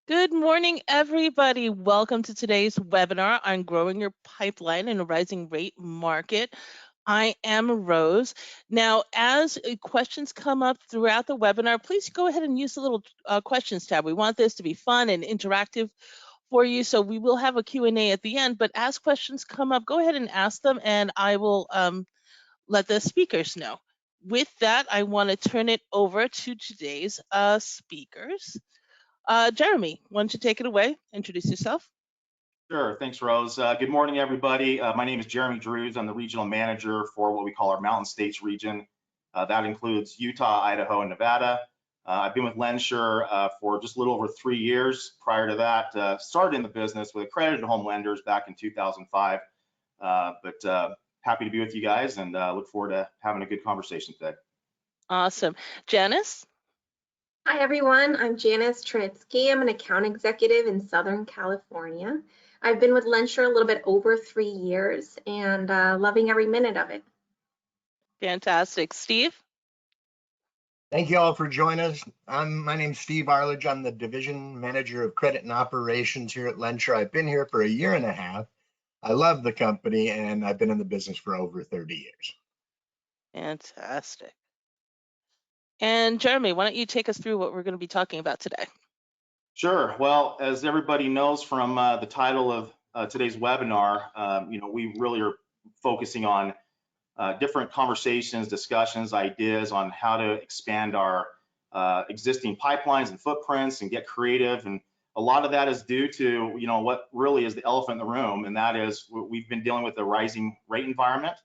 Good morning, everybody. Welcome to today's webinar on growing your pipeline in a rising rate market. I am Rose. Now, as questions come up throughout the webinar, please go ahead and use the little questions tab. We want this to be fun and interactive for you, so we will have a Q&A at the end, but as questions come up, go ahead and ask them, and I will let the speakers know. With that, I want to turn it over to today's speakers. Jeremy, why don't you take it away? Introduce yourself. Sure, thanks, Rose. Good morning, everybody. My name is Jeremy Drews. I'm the regional manager for what we call our Mountain States region. That includes Utah, Idaho, and Nevada. I've been with LendSure for just a little over 3 years. Prior to that, started in the business with accredited home lenders back in 2005. But happy to be with you guys and look forward to having a good conversation today. Awesome. Janice? Hi, everyone. I'm Janice Trinitsky. I'm an account executive in Southern California. I've been with LendSure a little bit over 3 years and loving every minute of it. Fantastic. Steve? Thank you all for joining us. My name's Steve Arledge. I'm the Division Manager of Credit and Operations here at LendSure. I've been here for 1.5 years. I love the company and I've been in the business for over 30 years. Fantastic. And Jeremy, why don't you take us through what we're going to be talking about today? Sure. Well, as everybody knows from the title of today's webinar, we really are focusing on different conversations, discussions, ideas on how to expand our existing pipelines and footprints and get creative. And a lot of that is due to, what really is the elephant in the room, and that is we've been dealing with a rising rate environment.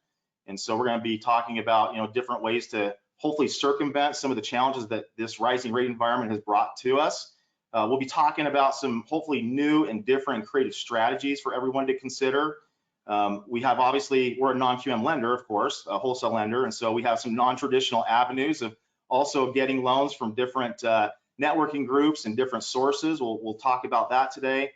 And so we're going to be talking about, different ways to hopefully circumvent some of the challenges that this rising rate environment has brought to us. We'll be talking about some hopefully new and different and creative strategies for everyone to consider. We have, obviously, we're a non-QM lender, of course, a wholesale lender, and so we have some non-traditional avenues of also getting loans from different networking groups and different sources. We'll talk about that today.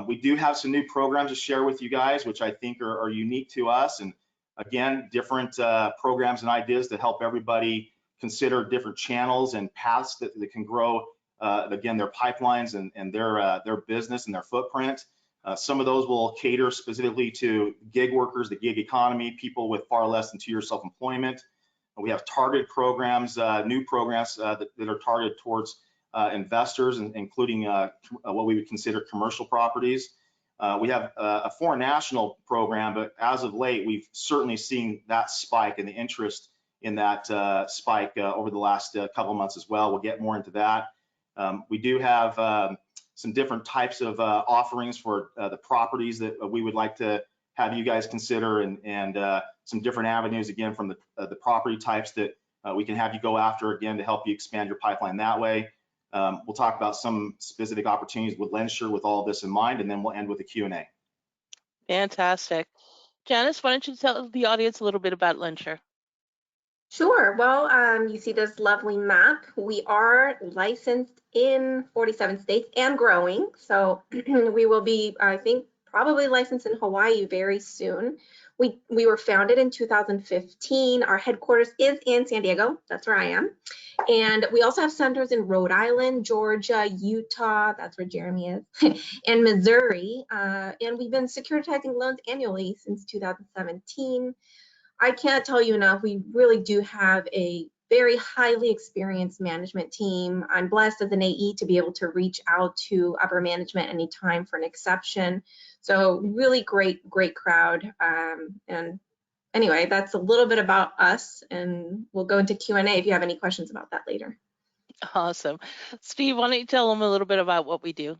We do have some new programs to share with you guys, which I think are unique to us, and again, different programs and ideas to help everybody consider different channels and paths that can grow, again, their pipelines and their business and their footprint. Some of those will cater specifically to gig workers, the gig economy, people with far less than 2 years self-employment. We have targeted programs, new programs that are targeted towards investors, including what we would consider commercial properties. We have a foreign national program, but as of late, we've certainly seen that spike and the interest in that spike over the last couple of months as well. We'll get more into that. We do have some different types of offerings for the properties that we would like to have you guys consider, and some different avenues, again, from the property types that we can have you go after, again, to help you expand your pipeline that way. We'll talk about some specific opportunities with LendSure with all of this in mind, and then we'll end with a Q&A. Fantastic. Janice, why don't you tell the audience a little bit about LendSure? Sure. Well, you see this lovely map. We are licensed in 47 states and growing. So we will be, I think, probably licensed in Hawaii very soon. We were founded in 2015. Our headquarters is in San Diego. That's where I am. And we also have centers in Rhode Island, Georgia, Utah, that's where Jeremy is, and Missouri. And we've been securitizing loans annually since 2017. I can't tell you enough, we really do have a very highly experienced management team. I'm blessed as an AE to be able to reach out to upper management anytime for an exception. So really great crowd. And anyway, that's a little bit about us, and we'll go into Q&A if you have any questions about that later. Awesome. Steve, why don't you tell them a little bit about what we do?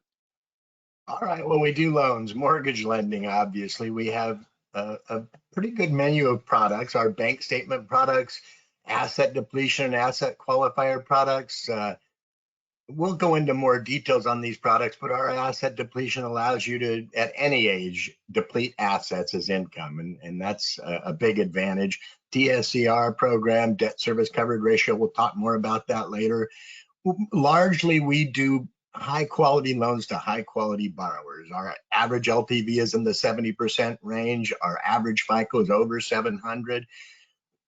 All right, well, we do loans, mortgage lending, obviously. We have a pretty good menu of products, our bank statement products, asset depletion and asset qualifier products. We'll go into more details on these products, but our asset depletion allows you to, at any age, deplete assets as income, and that's a big advantage. DSCR program, debt service coverage ratio, we'll talk more about that later. Largely, we do high quality loans to high quality borrowers. Our average LTV is in the 70% range. Our average FICO is over 700.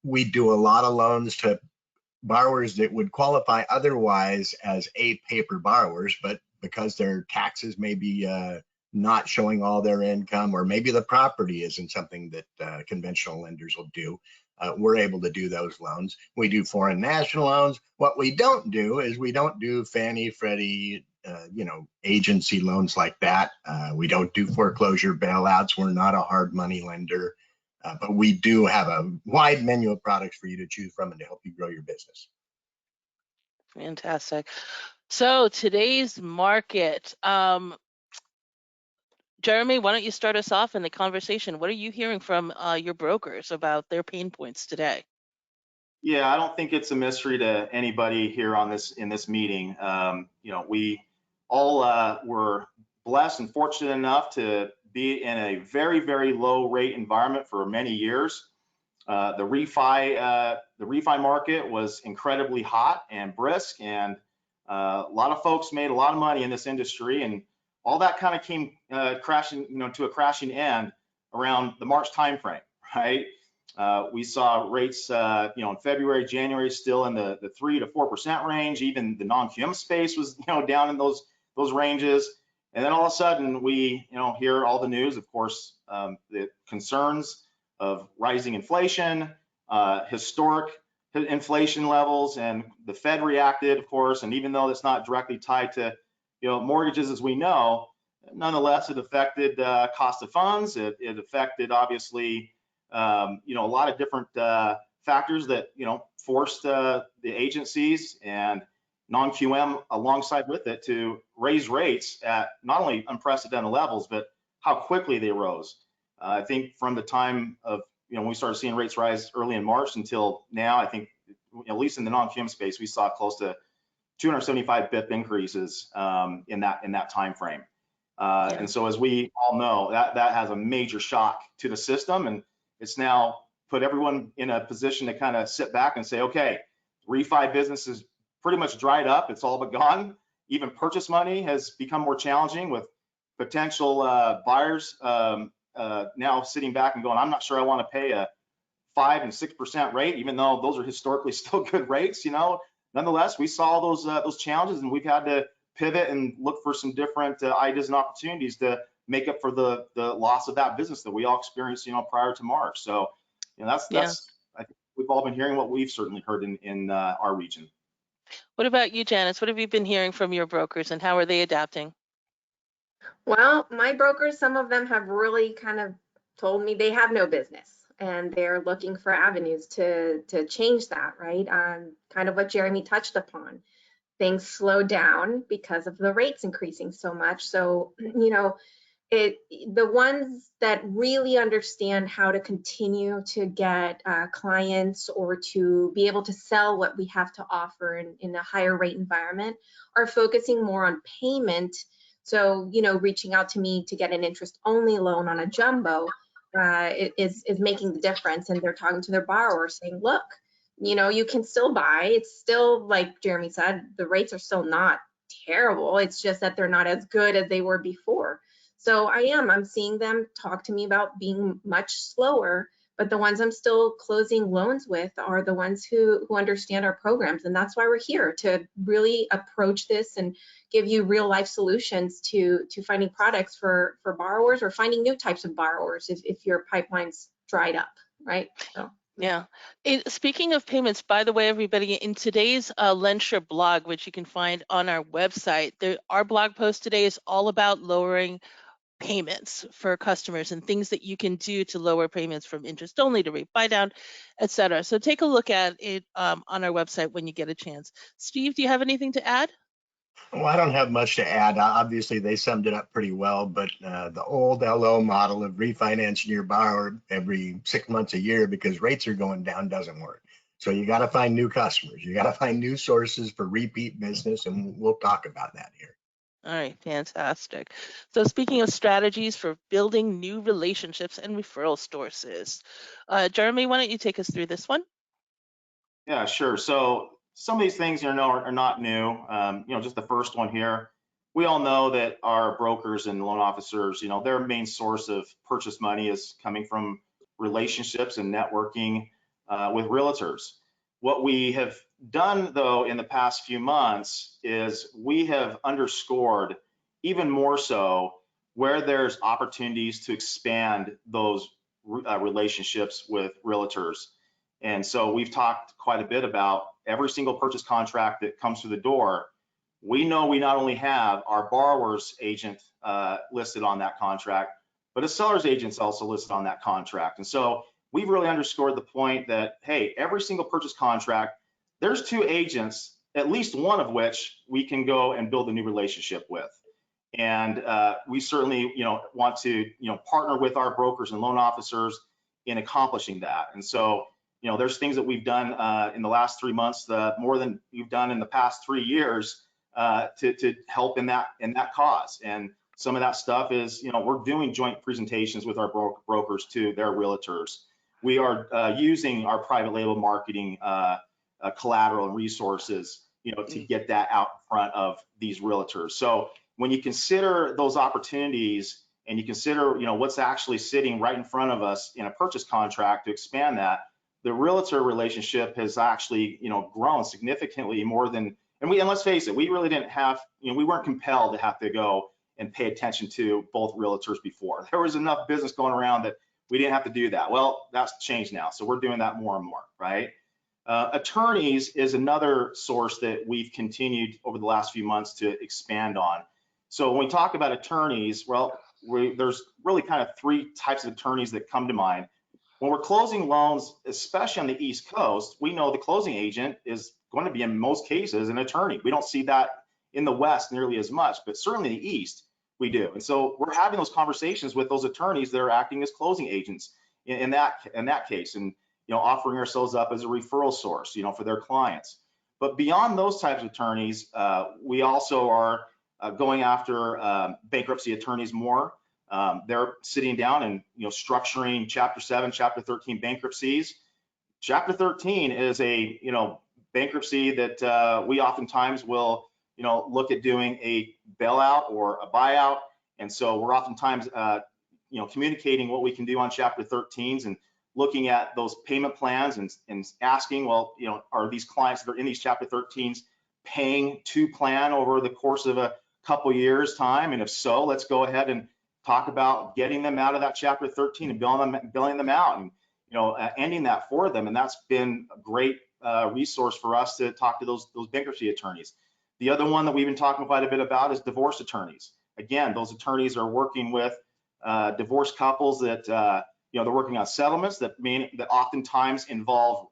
We do a lot of loans to borrowers that would qualify otherwise as A paper borrowers, but because their taxes may be not showing all their income, or maybe the property isn't something that conventional lenders will do. We're able to do those loans. We do foreign national loans. What we don't do is we don't do Fannie, Freddie, agency loans like that. We don't do foreclosure bailouts. We're not a hard money lender, but we do have a wide menu of products for you to choose from and to help you grow your business. Fantastic. So today's market, Jeremy, why don't you start us off in the conversation? What are you hearing from your brokers about their pain points today? Yeah, I don't think it's a mystery to anybody here in this meeting. We all were blessed and fortunate enough to be in a very, very low rate environment for many years. The refi market was incredibly hot and brisk, and a lot of folks made a lot of money in this industry, and all that kind of came crashing, to a crashing end around the March timeframe, right? We saw rates, in February, January, still in the 3 to 4% range. Even the non-QM space was, down in those ranges. And then all of a sudden, we, hear all the news. Of course, the concerns of rising inflation, historic inflation levels, and the Fed reacted, of course. And even though it's not directly tied to, mortgages, as we know, nonetheless, it affected cost of funds. It affected, obviously, a lot of different factors that forced the agencies and non-QM alongside with it to raise rates at not only unprecedented levels, but how quickly they rose. I think from the time of when we started seeing rates rise early in March until now, I think at least in the non-QM space, we saw close to 275 BIP increases in that time frame. And so, as we all know, that has a major shock to the system, and it's now put everyone in a position to kind of sit back and say, okay, refi business is pretty much dried up. It's all but gone. Even purchase money has become more challenging, with potential buyers now sitting back and going, I'm not sure I want to pay a 5 and 6% rate, even though those are historically still good rates. Nonetheless, we saw those challenges, and we've had to pivot and look for some different ideas and opportunities to make up for the loss of that business that we all experienced, prior to March. So, that's I think we've all been hearing what we've certainly heard in our region. What about you, Janice? What have you been hearing from your brokers, and how are they adapting? Well, my brokers, some of them have really kind of told me they have no business, and they're looking for avenues to change that, right? Kind of what Jeremy touched upon. Things slow down because of the rates increasing so much. So, the ones that really understand how to continue to get clients or to be able to sell what we have to offer in a higher rate environment are focusing more on payment. So, reaching out to me to get an interest-only loan on a jumbo is making the difference. And they're talking to their borrowers saying, look, you can still buy. It's still, like Jeremy said, the rates are still not terrible. It's just that they're not as good as they were before. So I'm seeing them talk to me about being much slower, but the ones I'm still closing loans with are the ones who understand our programs. And that's why we're here, to really approach this and give you real life solutions to finding products for borrowers, or finding new types of borrowers if your pipeline's dried up, right? So. Yeah. Speaking of payments, by the way, everybody, in today's LendSure blog, which you can find on our website, our blog post today is all about lowering payments for customers and things that you can do to lower payments from interest only to rate buy down, etc. So take a look at it on our website when you get a chance. Steve, do you have anything to add? Well, I don't have much to add. Obviously, they summed it up pretty well, but the old LO model of refinancing your borrower every 6 months a year because rates are going down doesn't work. So you got to find new customers. You got to find new sources for repeat business, and we'll talk about that here. All right, fantastic. So speaking of strategies for building new relationships and referral sources, Jeremy, why don't you take us through this one? Yeah, sure. So some of these things, are not new. Just the first one here. We all know that our brokers and loan officers, their main source of purchase money is coming from relationships and networking with realtors. What we have done though in the past few months is we have underscored even more so where there's opportunities to expand those relationships with realtors. And so we've talked quite a bit about every single purchase contract that comes through the door. We know we not only have our borrower's agent listed on that contract, but a seller's agent's also listed on that contract. And so we've really underscored the point that, hey, every single purchase contract, there's two agents, at least one of which we can go and build a new relationship with. And we certainly, want to, partner with our brokers and loan officers in accomplishing that. And so, there's things that we've done in the last 3 months, more than we've done in the past 3 years to help in that cause. And some of that stuff is, we're doing joint presentations with our brokers to their realtors. We are using our private label marketing collateral and resources, to get that out in front of these realtors. So when you consider those opportunities and you consider, what's actually sitting right in front of us in a purchase contract to expand that, the realtor relationship has actually, grown significantly more than, and let's face it, we really didn't have, we weren't compelled to have to go and pay attention to both realtors before. There was enough business going around that we didn't have to do that. Well, that's changed now. So we're doing that more and more, right? Attorneys is another source that we've continued over the last few months to expand on. So when we talk about attorneys, well, there's really kind of 3 types of attorneys that come to mind. When we're closing loans, especially on the East Coast, we know the closing agent is going to be, in most cases, an attorney. We don't see that in the West nearly as much, but certainly in the East, we do. And so we're having those conversations with those attorneys that are acting as closing agents in that case, and offering ourselves up as a referral source, for their clients. But beyond those types of attorneys, we also are going after bankruptcy attorneys more. They're sitting down and structuring Chapter 7, Chapter 13 bankruptcies. Chapter 13 is a bankruptcy that we oftentimes will look at doing a bailout or a buyout, and so we're oftentimes communicating what we can do on Chapter 13s and looking at those payment plans and asking, well, are these clients that are in these Chapter 13s paying to plan over the course of a couple years time? And if so, let's go ahead and talk about getting them out of that Chapter 13 and billing them out and ending that for them. And that's been a great resource for us to talk to those bankruptcy attorneys. The other one that we've been talking quite a bit about is divorce attorneys. Again, those attorneys are working with divorced couples that they're working on settlements that oftentimes involve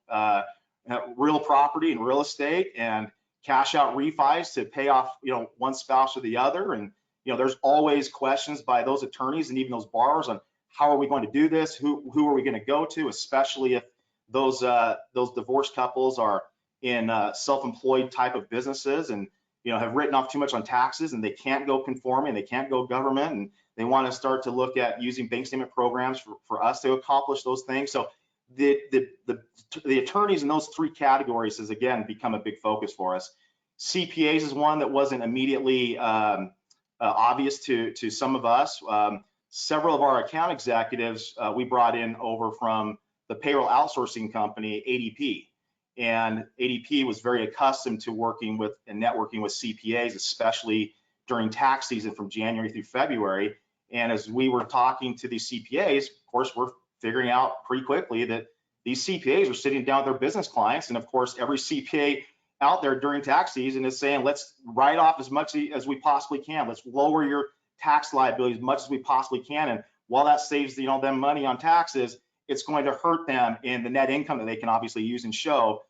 real property and real estate and cash out refis to pay off one spouse or the other. And there's always questions by those attorneys and even those borrowers on how are we going to do this, who are we going to go to, especially if those divorced couples are in self-employed type of businesses and have written off too much on taxes and they can't go conforming, they can't go government, and they want to start to look at using bank statement programs for us to accomplish those things. So the attorneys in those 3 categories has again become a big focus for us. CPAs is one that wasn't immediately obvious to some of us. Several of our account executives we brought in over from the payroll outsourcing company ADP, and ADP was very accustomed to working with and networking with CPAs, especially during tax season from January through February. And as we were talking to these CPAs, of course, we're figuring out pretty quickly that these CPAs are sitting down with their business clients. And of course, every CPA out there during tax season is saying, let's write off as much as we possibly can. Let's lower your tax liability as much as we possibly can. And while that saves them money on taxes, it's going to hurt them in the net income that they can obviously use and show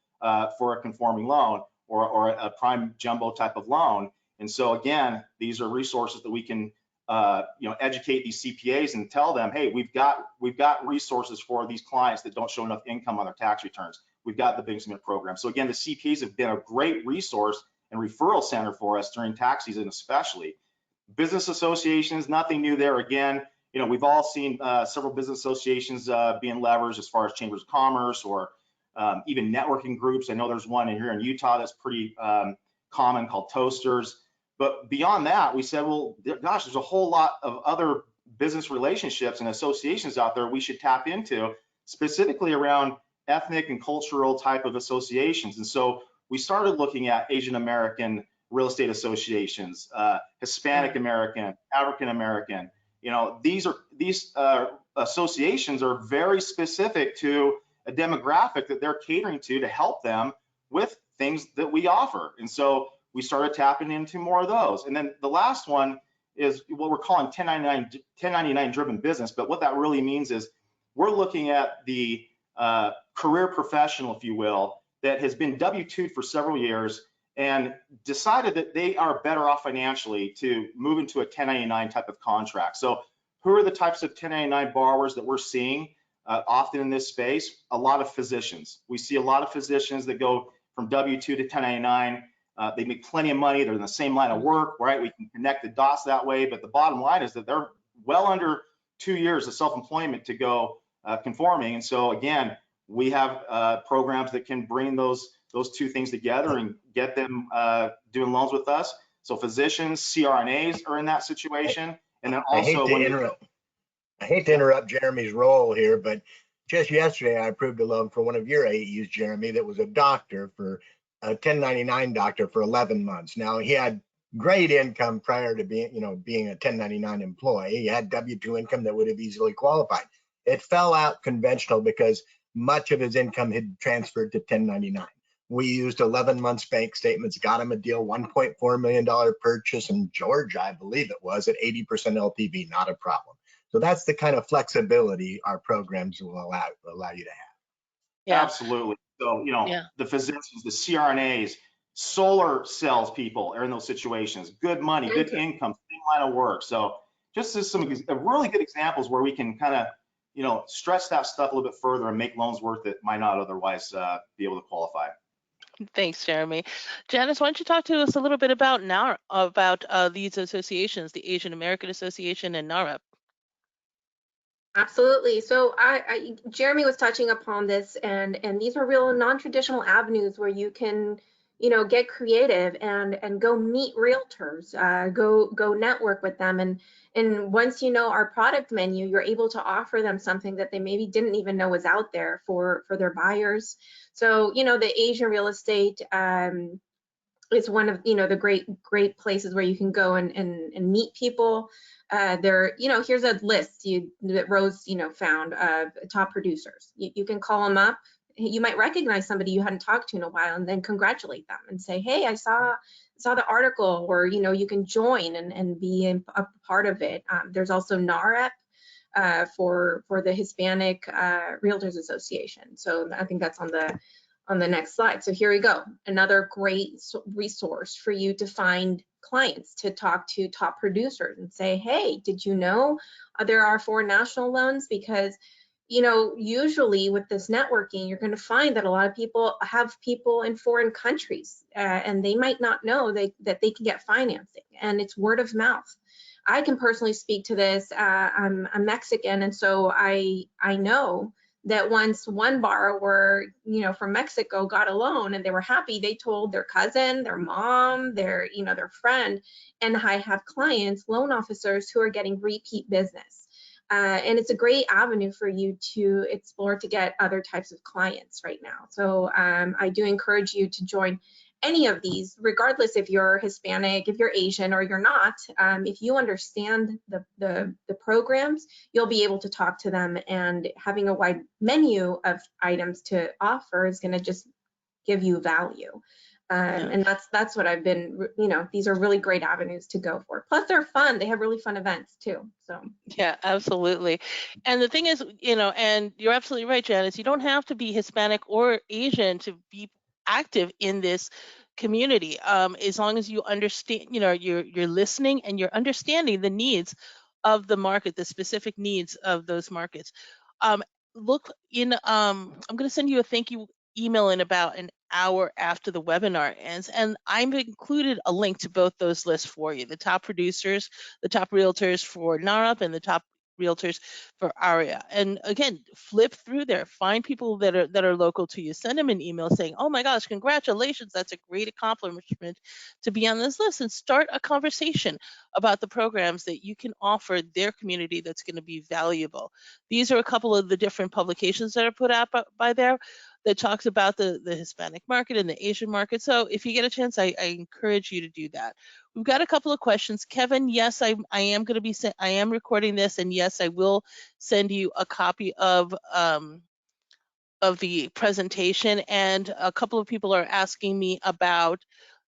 for a conforming loan or a prime jumbo type of loan. And so again, these are resources that we can educate these CPAs and tell them, hey, we've got resources for these clients that don't show enough income on their tax returns. We've got the Bank Statement program. So again, the CPAs have been a great resource and referral center for us during tax season, especially. Business associations, nothing new there. Again, we've all seen several business associations being leveraged as far as chambers of commerce or even networking groups. I know there's one here in Utah that's pretty common called Toasters. But beyond that, we said, well, gosh, there's a whole lot of other business relationships and associations out there we should tap into, specifically around ethnic and cultural type of associations. And so we started looking at Asian American real estate associations, Hispanic American, African American. You know, these associations are very specific to a demographic that they're catering to help them with things that we offer. And so we started tapping into more of those. And then the last one is what we're calling 1099 driven business. But what that really means is we're looking at the career professional, if you will, that has been W-2'd for several years and decided that they are better off financially to move into a 1099 type of contract. So who are the types of 1099 borrowers that we're seeing often in this space? A lot of physicians. We see a lot of physicians that go from W-2 to 1099. They make plenty of money. They're in the same line of work, right? We can connect the dots that way. But the bottom line is that they're well under 2 years of self-employment to go conforming. And so again, we have programs that can bring those two things together and get them doing loans with us. So physicians, CRNAs are in that situation. And then also I hate to interrupt Jeremy's role here, but just yesterday I approved a loan for one of your AEs, Jeremy, that was a doctor, for a 1099 doctor for 11 months. Now he had great income prior to being a 1099 employee. He had W-2 income that would have easily qualified. It fell out conventional because much of his income had transferred to 1099. We used 11 months bank statements, got him a deal, $1.4 million purchase in Georgia, I believe it was, at 80% LTV, not a problem. So that's the kind of flexibility our programs will allow you to have. Yeah. Absolutely. So, the physicians, the CRNAs, solar salespeople are in those situations. Good money, good income, same line of work. So just as some really good examples where we can kind of, stretch that stuff a little bit further and make loans work that might not otherwise be able to qualify. Thanks, Jeremy. Janice, why don't you talk to us a little bit about these associations, the Asian American Association and NAREP? Absolutely. So Jeremy was touching upon this, and these are real non-traditional avenues where you can, get creative and go meet realtors, go network with them, and once you know our product menu, you're able to offer them something that they maybe didn't even know was out there for their buyers. So the Asian real estate is one of the great places where you can go and meet people. Here's a list that Rose found of top producers. You can call them up. You might recognize somebody you hadn't talked to in a while, and then congratulate them and say, hey, I saw the article, or you can join and be a part of it. There's also NAREP for the Hispanic Realtors Association. So I think that's on the next slide. So here we go. Another great resource for you to find clients, to talk to top producers and say, hey, did you know there are 4 national loans? Because usually with this networking, you're going to find that a lot of people have people in foreign countries, and they might not know that they can get financing, and it's word of mouth. I can personally speak to this. I'm Mexican, and so I know that once one borrower, from Mexico got a loan and they were happy, they told their cousin, their mom, their friend, and I have clients, loan officers, who are getting repeat business. And it's a great avenue for you to explore to get other types of clients right now. So I do encourage you to join any of these, regardless if you're Hispanic, if you're Asian, or you're not. If you understand the programs, you'll be able to talk to them, and having a wide menu of items to offer is going to just give you value. And that's what I've been, these are really great avenues to go for. Plus they're fun. They have really fun events too. So yeah, absolutely. And the thing is, and you're absolutely right, Janice, you don't have to be Hispanic or Asian to be active in this community. As long as you understand, you're listening and you're understanding the needs of the market, the specific needs of those markets. I'm going to send you a thank you email in about an hour after the webinar ends, and I've included a link to both those lists for you: the top producers, the top realtors for NAREP, and the top realtors for ARIA. And again, flip through there, find people that are local to you, send them an email saying, oh my gosh, congratulations, that's a great accomplishment to be on this list, and start a conversation about the programs that you can offer their community that's going to be valuable. These are a couple of the different publications that are put out by there. that talks about the Hispanic market and the Asian market. So if you get a chance, I encourage you to do that. We've got a couple of questions. Kevin, yes, I am going to be, I am recording this, and yes, I will send you a copy of the presentation. And a couple of people are asking me about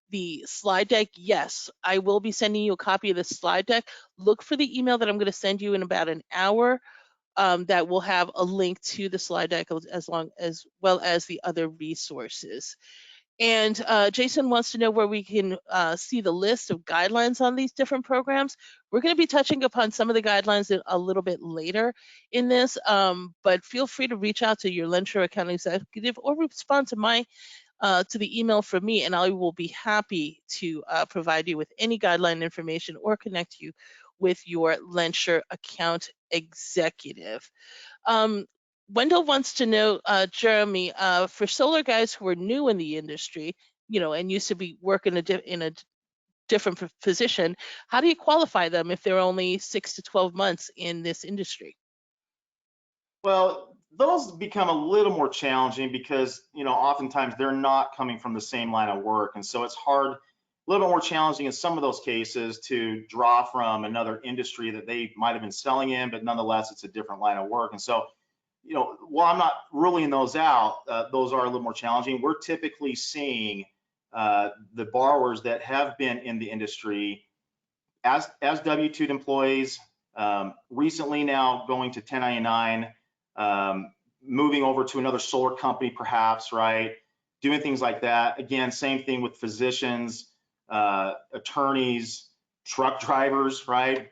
the slide deck. Yes, I will be sending you a copy of the slide deck. Look for the email that I'm going to send you in about an hour. That will have a link to the slide deck as well as the other resources. And Jason wants to know where we can see the list of guidelines on these different programs. We're going to be touching upon some of the guidelines a little bit later in this, but feel free to reach out to your LendSure account executive or respond to to the email from me, and I will be happy to provide you with any guideline information or connect you with your LendSure account executive. Wendell wants to know, Jeremy, for solar guys who are new in the industry, and used to be working in a different position, how do you qualify them if they're only 6 to 12 months in this industry? Well, those become a little more challenging because, oftentimes they're not coming from the same line of work. And so it's hard, a little bit more challenging in some of those cases to draw from another industry that they might have been selling in, but nonetheless, it's a different line of work. And so, while I'm not ruling those out, those are a little more challenging. We're typically seeing the borrowers that have been in the industry as W-2 employees, recently now going to 1099, moving over to another solar company perhaps, right? Doing things like that. Again, same thing with physicians, attorneys, truck drivers, right?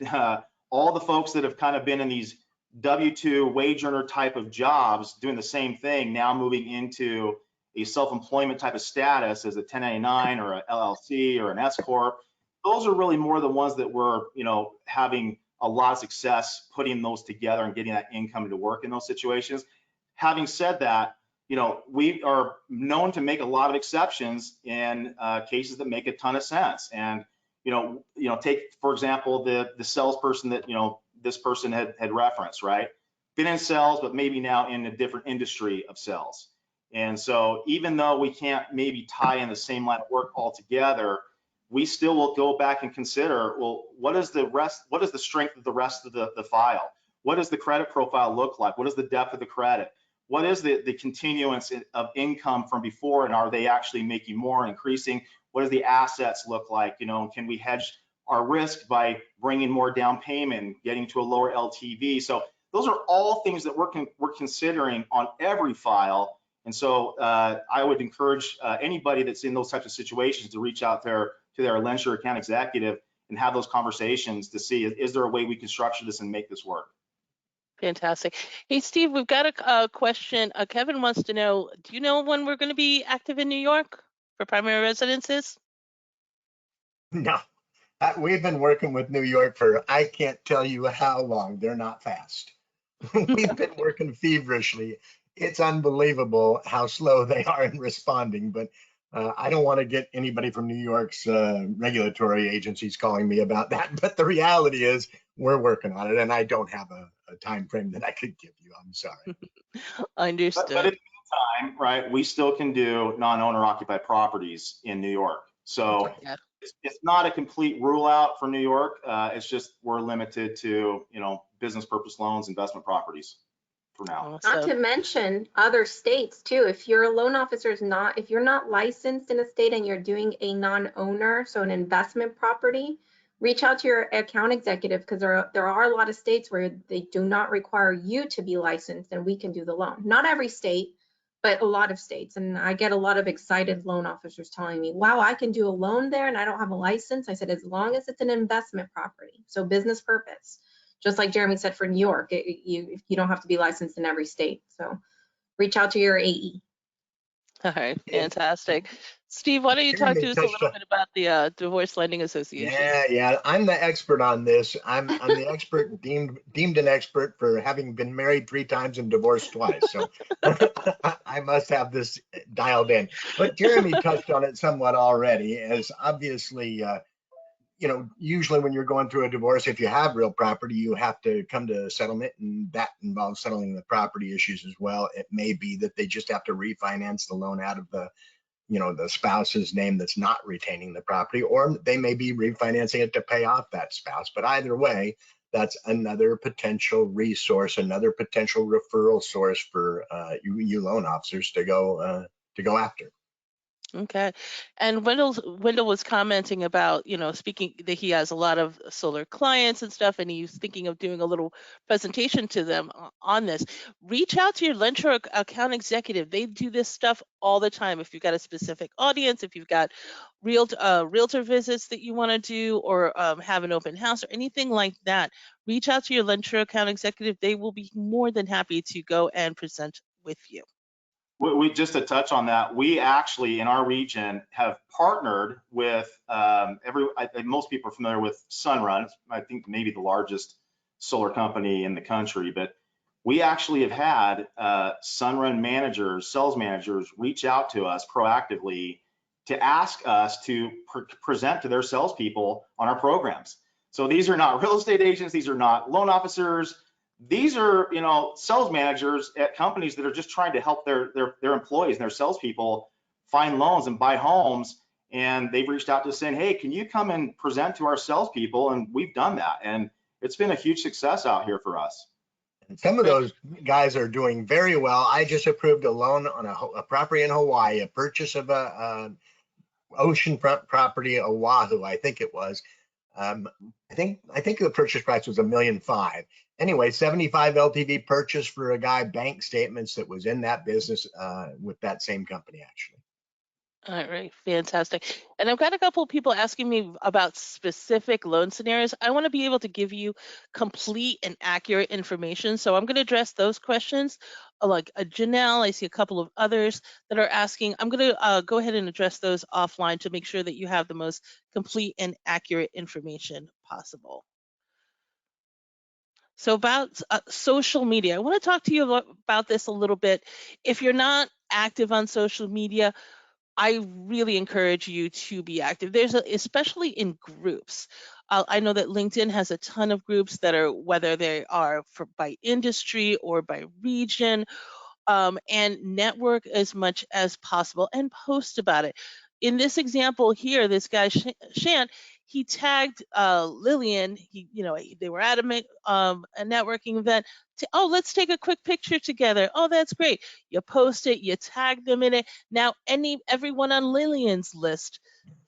All the folks that have kind of been in these W-2 wage earner type of jobs doing the same thing, now moving into a self-employment type of status as a 1099 or a LLC or an S Corp. Those are really more the ones that we're, having a lot of success putting those together and getting that income to work in those situations. Having said that, we are known to make a lot of exceptions in cases that make a ton of sense. And, take, for example, the salesperson that, this person had referenced, right? Been in sales, but maybe now in a different industry of sales. And so even though we can't maybe tie in the same line of work altogether, we still will go back and consider, well, what is the strength of the rest of the file? What does the credit profile look like? What is the depth of the credit? What is the continuance of income from before, and are they actually making more, increasing? What does the assets look like? Can we hedge our risk by bringing more down payment, getting to a lower LTV? So those are all things that we're considering on every file. And so I would encourage anybody that's in those types of situations to reach out to their LendSure account executive and have those conversations to see, is there a way we can structure this and make this work? Fantastic. Hey, Steve, we've got a question. Kevin wants to know, do you know when we're going to be active in New York for primary residences? No, we've been working with New York for, I can't tell you how long. They're not fast. We've been working feverishly. It's unbelievable how slow they are in responding, but I don't want to get anybody from New York's regulatory agencies calling me about that. But the reality is we're working on it, and I don't have a time frame that I could give you. I'm sorry. Understood. But in the meantime, right, we still can do non-owner occupied properties in New York. So yeah. It's not a complete rule out for New York. It's just we're limited to, business purpose loans, investment properties for now. Not to mention other states too. If your loan officer if you're not licensed in a state and you're doing a non-owner, so an investment property, reach out to your account executive, because there are a lot of states where they do not require you to be licensed and we can do the loan. Not every state, but a lot of states. And I get a lot of excited loan officers telling me, wow, I can do a loan there and I don't have a license. I said, as long as it's an investment property, so business purpose. Just like Jeremy said for New York, you don't have to be licensed in every state. So reach out to your AE. All right, fantastic. Steve, why don't you talk to us a little bit about the Divorce Lending Association? Yeah, I'm the expert on this. I'm the expert, deemed an expert for having been married 3 times and divorced twice. So I must have this dialed in. But Jeremy touched on it somewhat already, as obviously usually when you're going through a divorce, if you have real property, you have to come to settlement, and that involves settling the property issues as well. It may be that they just have to refinance the loan out of the spouse's name that's not retaining the property, or they may be refinancing it to pay off that spouse. But either way, that's another potential resource, another potential referral source for you loan officers to go after. Okay. And Wendell was commenting about, speaking that he has a lot of solar clients and stuff, and he's thinking of doing a little presentation to them on this. Reach out to your LendSure account executive. They do this stuff all the time. If you've got a specific audience, if you've got realtor visits that you want to do, or have an open house or anything like that, reach out to your LendSure account executive. They will be more than happy to go and present with you. We just to touch on that, we actually in our region have partnered with most people are familiar with Sunrun. I think maybe the largest solar company in the country, but we actually have had Sunrun managers, sales managers reach out to us proactively to ask us to present to their salespeople on our programs. So these are not real estate agents, these are not loan officers. These are, sales managers at companies that are just trying to help their employees and their salespeople find loans and buy homes. And they've reached out to us saying, hey, can you come and present to our salespeople? And we've done that. And it's been a huge success out here for us. And some of those guys are doing very well. I just approved a loan on a property in Hawaii, a purchase of a oceanfront property, Oahu, I think it was. I think the purchase price was $1.5 million. Anyway, 75 LTV purchase for a guy, bank statements that was in that business with that same company, actually. All right, fantastic. And I've got a couple of people asking me about specific loan scenarios. I want to be able to give you complete and accurate information. So I'm going to address those questions. Like Janelle, I see a couple of others that are asking. I'm going to go ahead and address those offline to make sure that you have the most complete and accurate information possible. So about social media, I want to talk to you about this a little bit. If you're not active on social media, I really encourage you to be active. Especially in groups. I know that LinkedIn has a ton of groups that are, whether they are by industry or by region, and network as much as possible and post about it. In this example here, this guy Shant, he tagged Lillian. They were at a networking event. Oh, let's take a quick picture together. Oh, that's great. You post it, you tag them in it. Now everyone on Lillian's list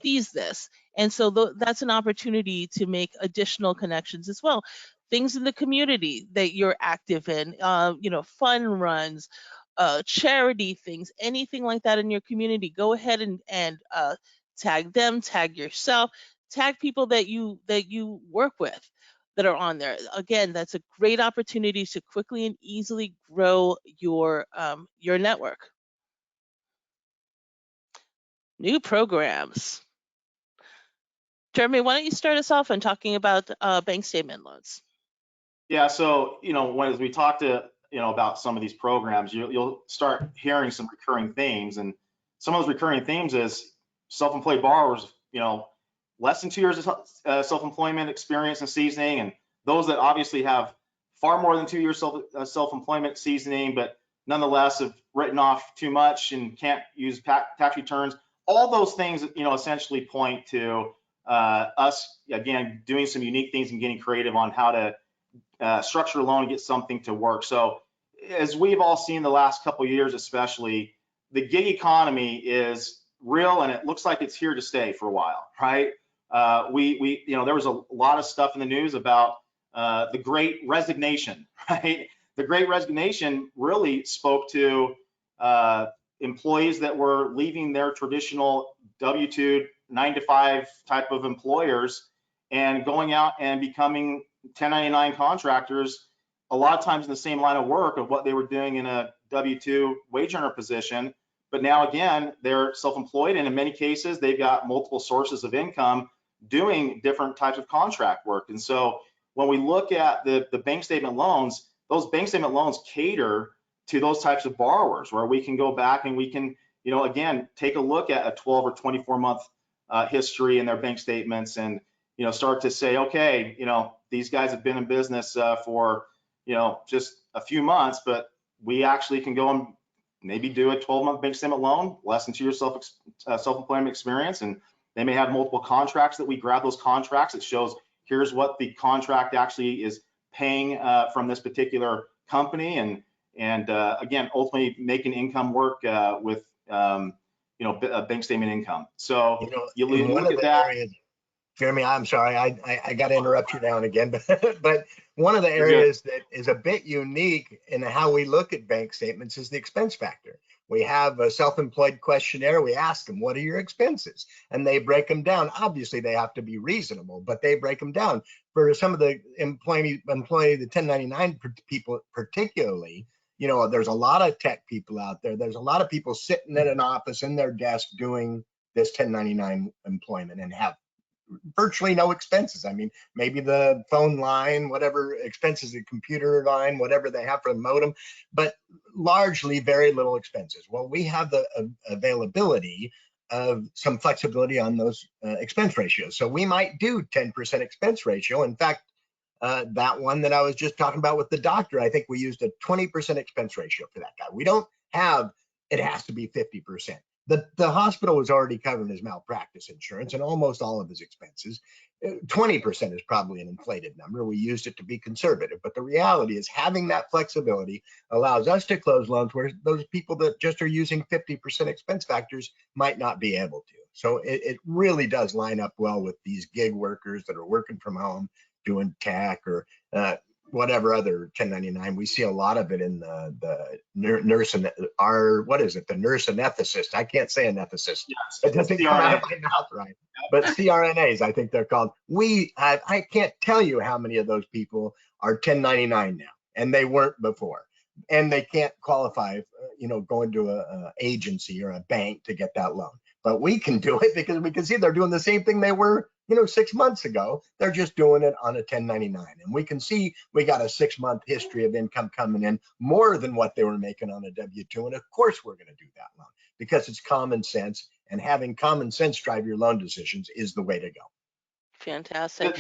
sees this, and so that's an opportunity to make additional connections as well. Things in the community that you're active in, fun runs, charity things, anything like that in your community. Go ahead and tag them, tag yourself, tag people that you work with that are on there. Again, that's a great opportunity to quickly and easily grow your network. New programs. Jeremy, why don't you start us off on talking about bank statement loans? Yeah, so as we talk to about some of these programs, you'll start hearing some recurring themes, and some of those recurring themes is self-employed borrowers, less than 2 years of self-employment experience and seasoning, and those that obviously have far more than 2 years self-employment seasoning, but nonetheless have written off too much and can't use tax returns. All those things, essentially point to us, again, doing some unique things and getting creative on how to structure a loan and get something to work. So as we've all seen the last couple of years, especially, the gig economy is real, and it looks like it's here to stay for a while, right? There was a lot of stuff in the news about the Great Resignation, right? The Great Resignation really spoke to employees that were leaving their traditional W-2 9-to-5 type of employers and going out and becoming 1099 contractors, a lot of times in the same line of work of what they were doing in a W-2 wage earner position. But now again, they're self-employed, and in many cases, they've got multiple sources of income doing different types of contract work. And so when we look at the bank statement loans, those bank statement loans cater to those types of borrowers, where we can go back and we can, again, take a look at a 12 or 24 month history in their bank statements and start to say, okay, these guys have been in business for, just a few months, but we actually can go and maybe do a 12-month bank statement loan, less than 2 years self-employment experience, and they may have multiple contracts that we grab those contracts. It shows here's what the contract actually is paying from this particular company, and again, ultimately making income work with bank statement income. So you look at that. Areas, Jeremy, I'm sorry, I got to interrupt you now and again, but one of the areas that is a bit unique in how we look at bank statements is the expense factor. We have a self-employed questionnaire. We ask them, what are your expenses? And they break them down. Obviously, they have to be reasonable, but they break them down. For some of the the 1099 people particularly, there's a lot of tech people out there. There's a lot of people sitting at an office in their desk doing this 1099 employment and have virtually no expenses. I mean, maybe the phone line, whatever expenses, the computer line, whatever they have for the modem, but largely very little expenses. Well, we have the availability of some flexibility on those expense ratios. So we might do 10% expense ratio. In fact, that one that I was just talking about with the doctor, I think we used a 20% expense ratio for that guy. We don't have, it has to be 50%. The hospital was already covering his malpractice insurance and almost all of his expenses. 20% is probably an inflated number. We used it to be conservative, but the reality is having that flexibility allows us to close loans where those people that just are using 50% expense factors might not be able to. So it really does line up well with these gig workers that are working from home, doing tech or whatever other 1099. We see a lot of it in the nurse and the nurse anesthetist. I can't say anesthetist. Yes, it doesn't come out of my mouth right. But CRNAs, I think they're called. I can't tell you how many of those people are 1099 now, and they weren't before, and they can't qualify, going to a agency or a bank to get that loan. But we can do it because we can see they're doing the same thing they were 6 months ago. They're just doing it on a 1099. And we can see we got a 6-month history of income coming in more than what they were making on a W-2. And of course, we're going to do that loan because it's common sense, and having common sense drive your loan decisions is the way to go. Fantastic.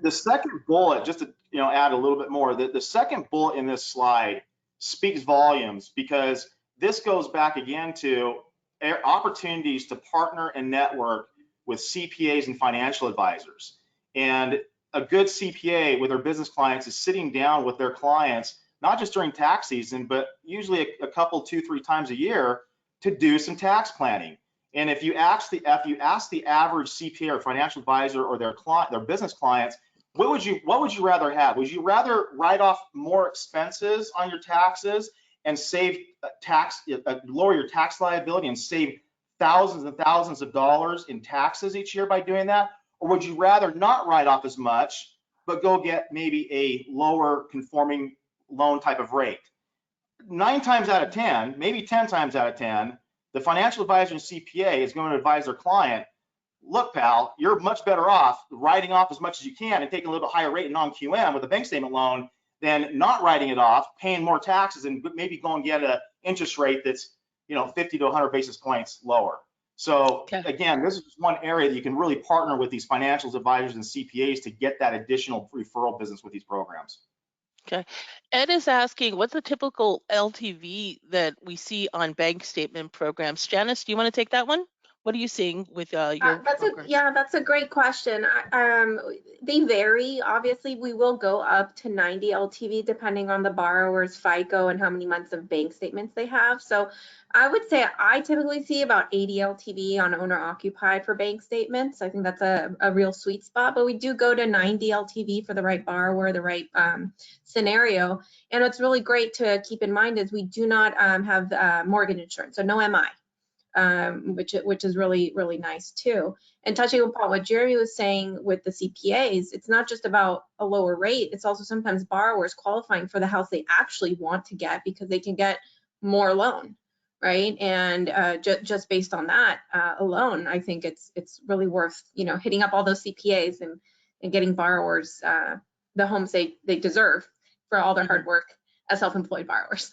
The second bullet, just to add a little bit more, the second bullet in this slide speaks volumes, because this goes back again to opportunities to partner and network with CPAs and financial advisors. And a good CPA with their business clients is sitting down with their clients, not just during tax season, but usually a couple, 2-3 times a year, to do some tax planning. And if you ask the average CPA or financial advisor or their business clients, what would you rather have? Would you rather write off more expenses on your taxes and save lower your tax liability and save thousands and thousands of dollars in taxes each year by doing that? Or would you rather not write off as much, but go get maybe a lower conforming loan type of rate? 9 times out of 10, maybe 10 times out of 10, the financial advisor and CPA is going to advise their client, look, pal, you're much better off writing off as much as you can and taking a little bit higher rate in non-QM with a bank statement loan than not writing it off, paying more taxes, and maybe go and get an interest rate that's 50 to 100 basis points lower. So again, this is one area that you can really partner with these financial advisors and CPAs to get that additional referral business with these programs. Okay. Ed is asking, what's the typical LTV that we see on bank statement programs? Janice, do you want to take that one? What are you seeing with your program? That's a great question. They vary. Obviously, we will go up to 90 LTV depending on the borrower's FICO and how many months of bank statements they have. So I would say I typically see about 80 LTV on owner occupied for bank statements. I think that's a real sweet spot, but we do go to 90 LTV for the right borrower, the right scenario. And what's really great to keep in mind is we do not have mortgage insurance, so no MI. Which is really, really nice too. And touching upon what Jeremy was saying with the CPAs, it's not just about a lower rate, it's also sometimes borrowers qualifying for the house they actually want to get because they can get more loan, right? And just based on that alone, I think it's really worth hitting up all those CPAs and getting borrowers the homes they deserve for all their hard work as self-employed borrowers.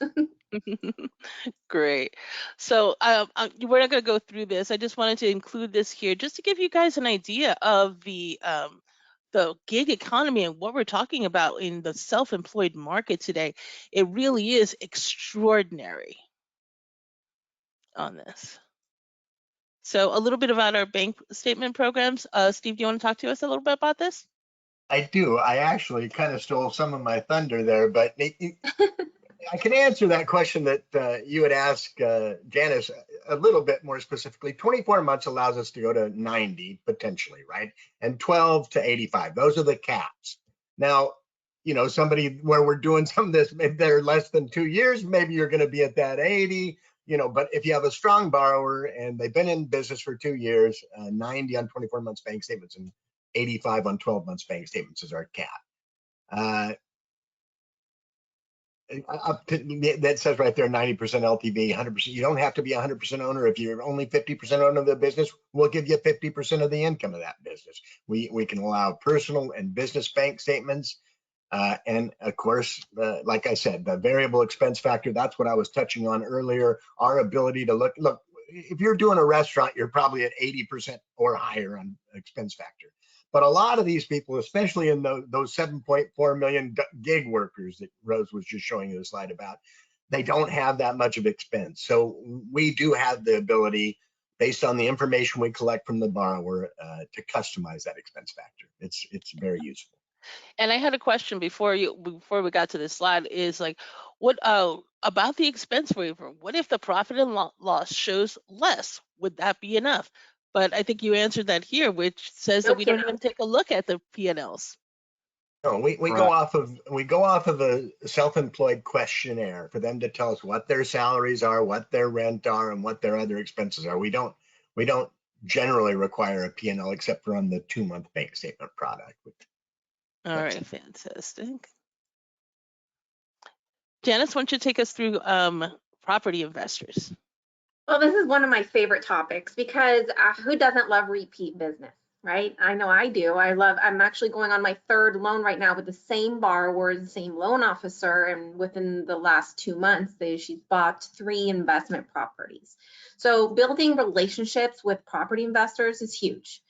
Great. So we're not going to go through this. I just wanted to include this here just to give you guys an idea of the gig economy and what we're talking about in the self-employed market today. It really is extraordinary on this. So a little bit about our bank statement programs. Steve, do you want to talk to us a little bit about this? I do. I actually kind of stole some of my thunder there, but I can answer that question that you had asked Janice a little bit more specifically. 24 months allows us to go to 90 potentially, right? And 12 to 85. Those are the caps. Now, you know, somebody where we're doing some of this, maybe they're less than 2 years, maybe you're going to be at that 80, you know, but if you have a strong borrower and they've been in business for 2 years, 90 on 24 months bank statements and 85 on 12 months bank statements is our cap. Up to, that says right there 90% LTV, 100%. You don't have to be 100% owner. If you're only 50% owner of the business, we'll give you 50% of the income of that business. We can allow personal and business bank statements. And of course, like I said, the variable expense factor, that's what I was touching on earlier. Our ability to look, if you're doing a restaurant, you're probably at 80% or higher on expense factor. But a lot of these people, especially in those 7.4 million gig workers that Rose was just showing you the slide about, they don't have that much of expense. So we do have the ability, based on the information we collect from the borrower, to customize that expense factor. It's very useful. And I had a question before we got to this slide is like, what about the expense waiver? What if the profit and loss shows less? Would that be enough? But I think you answered that here, which says that we don't even take a look at the P&Ls. No, we go off of a self-employed questionnaire for them to tell us what their salaries are, what their rent are, and what their other expenses are. We don't generally require a P&L except for on the 2-month bank statement product. All right, fantastic. Janice, why don't you take us through property investors? Well, this is one of my favorite topics because who doesn't love repeat business, right? I know I do. I'm actually going on my 3rd loan right now with the same borrower, the same loan officer, and within the last 2 months, she's bought 3 investment properties. So building relationships with property investors is huge.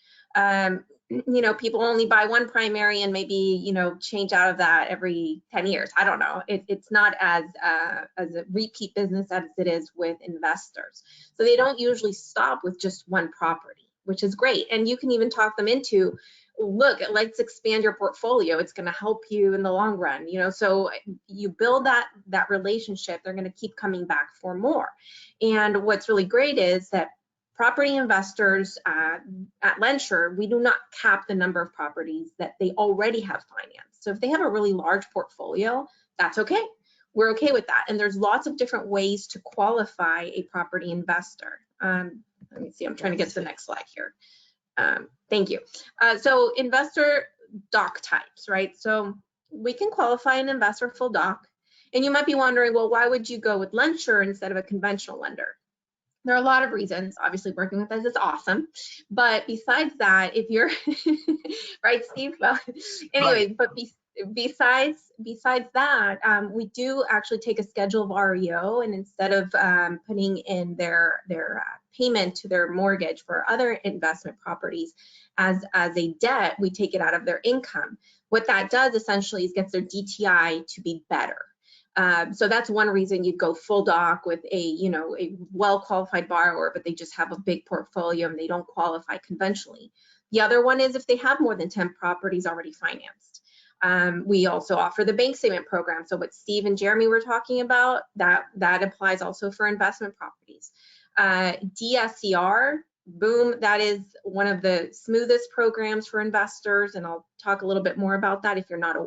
You know, people only buy one primary and maybe, you know, change out of that every 10 years. I don't know. It's not as a repeat business as it is with investors. So they don't usually stop with just one property, which is great. And you can even talk them into, look, let's expand your portfolio. It's going to help you in the long run, you know. So you build that relationship, they're going to keep coming back for more. And what's really great is that property investors at LendSure, we do not cap the number of properties that they already have financed. So if they have a really large portfolio, that's okay. We're okay with that. And there's lots of different ways to qualify a property investor. Let me see, I'm trying to get to the next slide here. Thank you. So investor doc types, right? So we can qualify an investor full doc. And you might be wondering, well, why would you go with LendSure instead of a conventional lender? There are a lot of reasons. Obviously, working with us is awesome. But besides that, if you're right, Steve? Well, anyway, but besides that, we do actually take a schedule of REO, and instead of putting in their payment to their mortgage for other investment properties as a debt, we take it out of their income. What that does essentially is gets their DTI to be better. So that's one reason you'd go full doc with a well-qualified borrower, but they just have a big portfolio and they don't qualify conventionally. The other one is if they have more than 10 properties already financed. We also offer the bank statement program. So what Steve and Jeremy were talking about, that applies also for investment properties. DSCR, boom, that is one of the smoothest programs for investors, and I'll talk a little bit more about that if you're not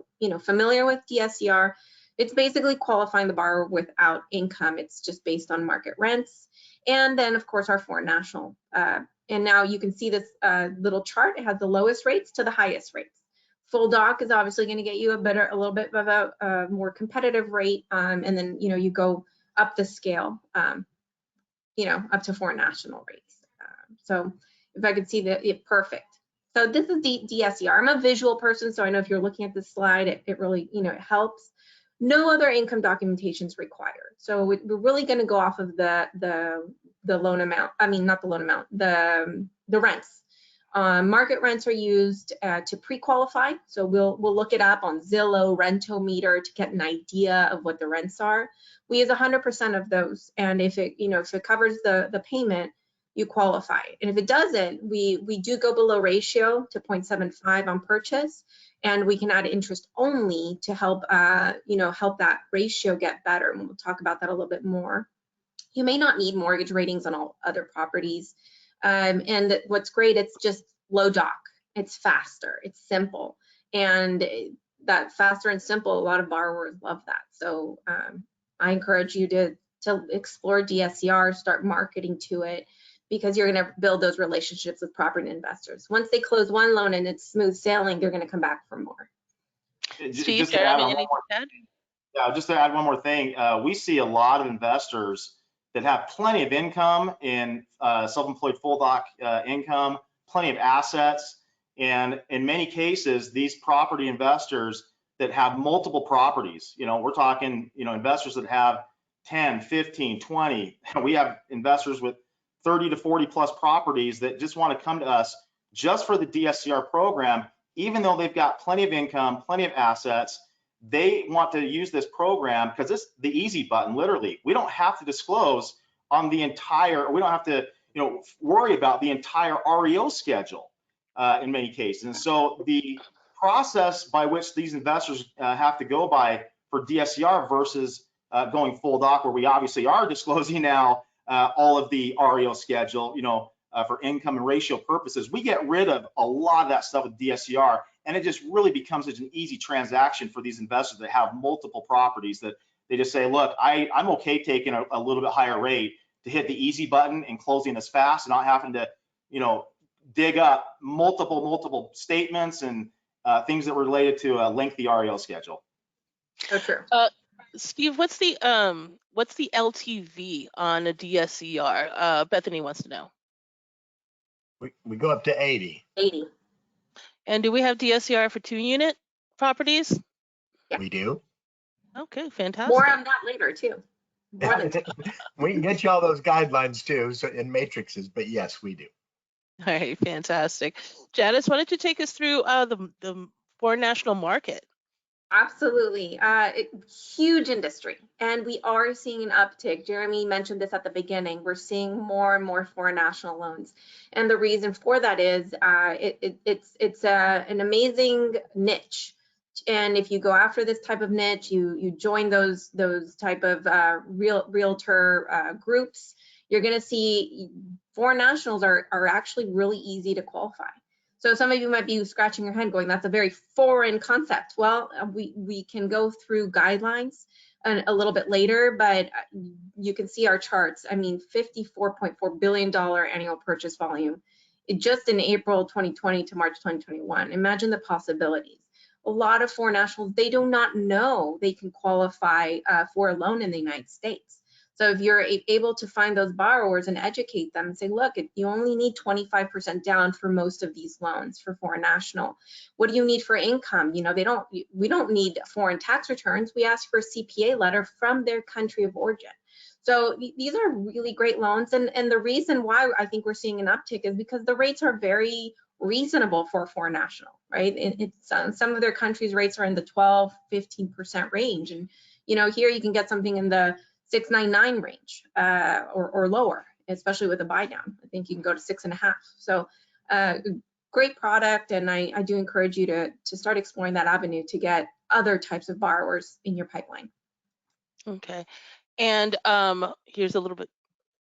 familiar with DSCR. It's basically qualifying the borrower without income. It's just based on market rents. And then, of course, our foreign national. And now you can see this little chart. It has the lowest rates to the highest rates. Full doc is obviously going to get you a little bit of a more competitive rate. And then, you go up the scale, up to foreign national rates. So if I could see perfect. So this is the DSCR. I'm a visual person, so I know if you're looking at this slide, it really, it helps. no other income documentation is required. So we're really going to go off of the loan amount. I mean, not the loan amount, the rents. Market rents are used to pre-qualify. So we'll look it up on Zillow, Rentometer to get an idea of what the rents are. We use 100% of those, and if it covers the payment, you qualify. And if it doesn't, we do go below ratio to 0.75 on purchase, and we can add interest only to help help that ratio get better. And we'll talk about that a little bit more. You may not need mortgage ratings on all other properties. And what's great, it's just low doc. It's faster, it's simple. And that faster and simple, a lot of borrowers love that. So I encourage you to explore DSCR, start marketing to it, because you're going to build those relationships with property investors. Once they close one loan and it's smooth sailing, they're going to come back for more. Steve, Jeremy, anything to add? Yeah, just to add one more thing, we see a lot of investors that have plenty of income in self-employed full doc income, plenty of assets, and in many cases, these property investors that have multiple properties, we're talking, investors that have 10, 15, 20. We have investors with 30 to 40 plus properties that just want to come to us just for the DSCR program, even though they've got plenty of income, plenty of assets. They want to use this program because it's the easy button, literally. We don't have to disclose on the entire, we don't have to worry about the entire REO schedule in many cases. And so the process by which these investors have to go by for DSCR versus going full doc, where we obviously are disclosing now all of the REO schedule, for income and ratio purposes, we get rid of a lot of that stuff with DSCR, and it just really becomes such an easy transaction for these investors that have multiple properties that they just say, look, I'm okay taking a little bit higher rate to hit the easy button and closing this fast and not having to, dig up multiple statements and things that were related to a lengthy REO schedule. So true. Steve, what's the LTV on a DSCR? Bethany wants to know. We go up to 80. 80. And do we have DSCR for 2-unit properties? Yeah. We do. Okay, fantastic. More on that later too. More than We can get you all those guidelines too, so in matrices, but yes, we do. All right, fantastic. Janice, why don't you take us through the foreign national market? Absolutely. Huge industry, and we are seeing an uptick. Jeremy mentioned this at the beginning. We're seeing more and more foreign national loans, and the reason for that is it's an amazing niche. And if you go after this type of niche, you join those type of realtor groups, you're going to see foreign nationals are actually really easy to qualify. So some of you might be scratching your head going, that's a very foreign concept. Well, we can go through guidelines a little bit later, but you can see our charts. I mean, $54.4 billion annual purchase volume just in April 2020 to March 2021. Imagine the possibilities. A lot of foreign nationals, they do not know they can qualify for a loan in the United States. So if you're able to find those borrowers and educate them and say, look, you only need 25% down for most of these loans for foreign national. What do you need for income? We don't need foreign tax returns. We ask for a CPA letter from their country of origin. So these are really great loans. And the reason why I think we're seeing an uptick is because the rates are very reasonable for a foreign national, right? It's some of their countries' rates are in the 12, 15% range. And, here you can get something in the 6.99 range or lower, especially with a buy down. I think you can go to 6.5. So great product, and I do encourage you to start exploring that avenue to get other types of borrowers in your pipeline. Okay, and here's a little bit.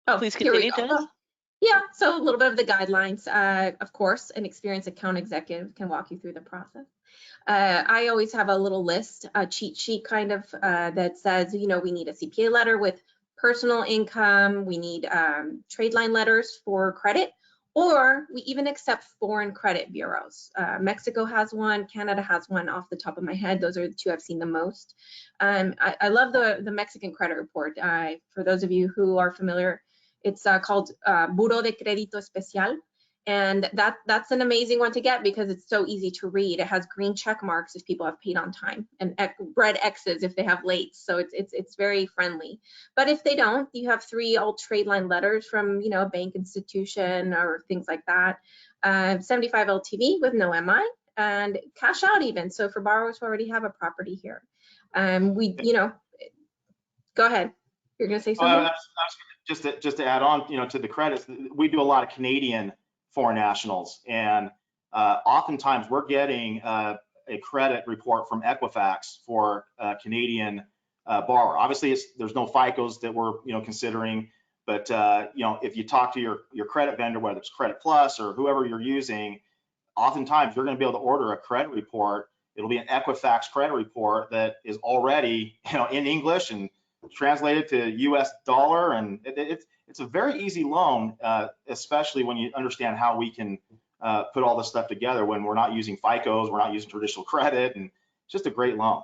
Oh, please continue, Dennis. Yeah, so a little bit of the guidelines. Of course, an experienced account executive can walk you through the process. I always have a little list, a cheat sheet kind of that says, we need a CPA letter with personal income, we need trade line letters for credit, or we even accept foreign credit bureaus. Mexico has one, Canada has one off the top of my head. Those are the two I've seen the most. I love the Mexican credit report. For those of you who are familiar, it's called Buró de Crédito Especial. And that's an amazing one to get because it's so easy to read. It has green check marks if people have paid on time and red X's if they have late. So it's very friendly. But if they don't, you have 3 old trade line letters from, you know, a bank institution or things like that. 75 LTV with no MI and cash out even. So for borrowers who already have a property here, we, you know, go ahead. You're going to say something? Just to add on, you know, to the credits, we do a lot of Canadian foreign nationals, and oftentimes we're getting a credit report from Equifax for a Canadian borrower. Obviously, there's no FICOs that we're, you know, considering, but you know, if you talk to your credit vendor, whether it's Credit Plus or whoever you're using, oftentimes you're going to be able to order a credit report. It'll be an Equifax credit report that is already, you know, in English and translated to US dollar, and it's a very easy loan, especially when you understand how we can put all this stuff together when we're not using FICOs, we're not using traditional credit, and it's just a great loan.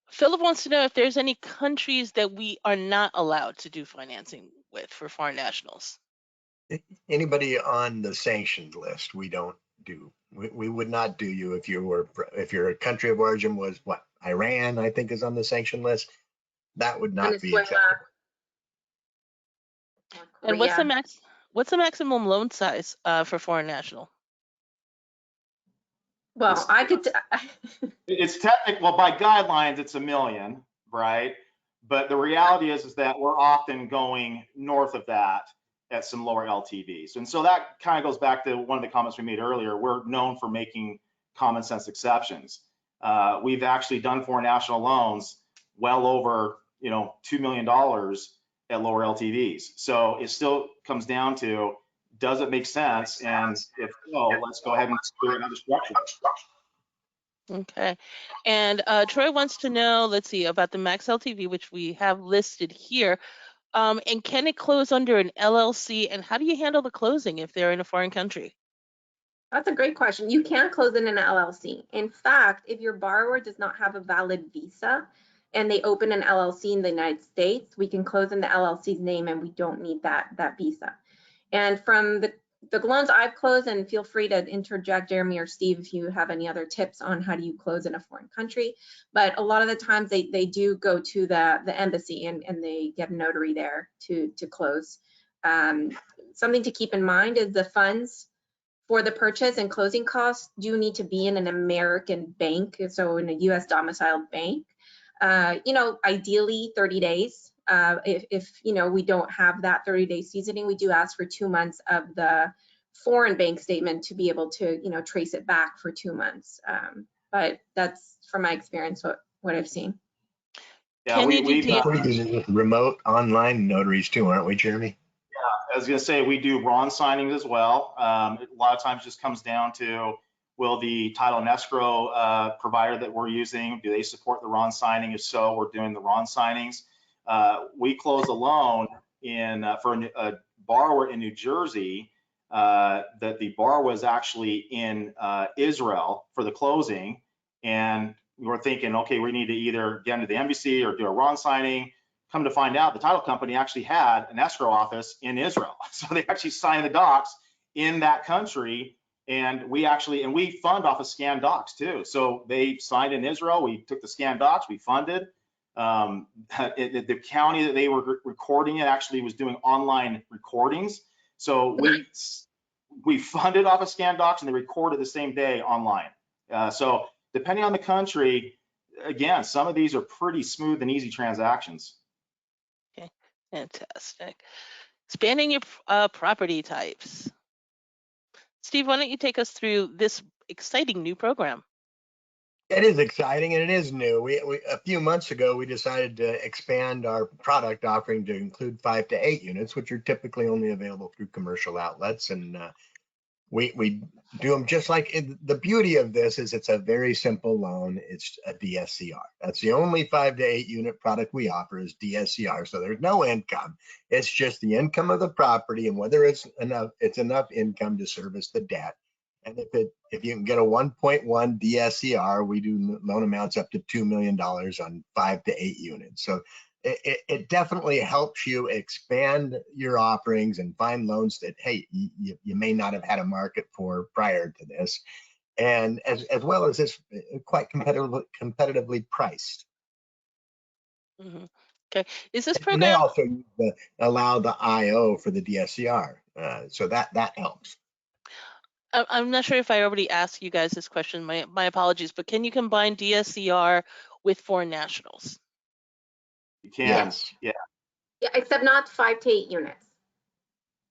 Philip wants to know if there's any countries that we are not allowed to do financing with for foreign nationals. Anybody on the sanctioned list, we don't do. We would not do you if your country of origin was what, Iran, I think, is on the sanctioned list. That would not be acceptable. And what's the maximum loan size for foreign national? Well, I could. It's technical. Well, by guidelines, it's $1 million, right? But the reality is that we're often going north of that at some lower LTVs, and so that kind of goes back to one of the comments we made earlier. We're known for making common sense exceptions. We've actually done foreign national loans well over, you know, $2 million at lower LTVs. So it still comes down to, does it make sense? And if so, let's go ahead and do another structure. Okay. And Troy wants to know, let's see, about the max LTV, which we have listed here. And can it close under an LLC? And how do you handle the closing if they're in a foreign country? That's a great question. You can close in an LLC. In fact, if your borrower does not have a valid visa and they open an LLC in the United States, we can close in the LLC's name and we don't need that visa. And from the loans I've closed, and feel free to interject, Jeremy or Steve, if you have any other tips on how do you close in a foreign country. But a lot of the times they do go to the embassy and they get a notary there to close. Something to keep in mind is the funds for the purchase and closing costs do need to be in an American bank, so in a US domiciled bank. You know, ideally 30 days. If you know, we don't have that 30-day seasoning, we do ask for 2 months of the foreign bank statement to be able to, you know, trace it back for 2 months. But that's from my experience what I've seen. Yeah, we've remote online notaries too, aren't we, Jeremy? Yeah, I was going to say we do RON signings as well. A lot of times it just comes down to, will the title and escrow provider that we're using, do they support the RON signing? If so, we're doing the RON signings. We closed a loan for a borrower in New Jersey that the borrower was actually in Israel for the closing, and we were thinking, okay, we need to either get into the embassy or do a RON signing. Come to find out, the title company actually had an escrow office in Israel, so they actually signed the docs in that country, and we fund off of scanned docs too. So they signed in Israel, we took the scanned docs, we funded. The county that they were recording it actually was doing online recordings, so we funded off of scanned docs and they recorded the same day online. So depending on the country, again, some of these are pretty smooth and easy transactions. Okay, fantastic. Expanding your property types. Steve, why don't you take us through this exciting new program? It is exciting and it is new. A few months ago, we decided to expand our product offering to include 5 to 8 units, which are typically only available through commercial outlets. And we do them just like the beauty of this is it's a very simple loan. It's a DSCR. That's the only 5 to 8 unit product we offer is DSCR. So there's no income. It's just the income of the property and whether it's enough income to service the debt. And if you can get a 1.1 DSCR, we do loan amounts up to $2 million on 5 to 8 units. So it definitely helps you expand your offerings and find loans that, hey, you may not have had a market for prior to this. And as well as it's quite competitively priced. Okay. Is this And they program? also allow the IO for the DSCR. So that helps. I'm not sure if I already asked you guys this question. My apologies, but can you combine DSCR with foreign nationals? You can. Yes. Yeah. Yeah, except not 5 to 8 units.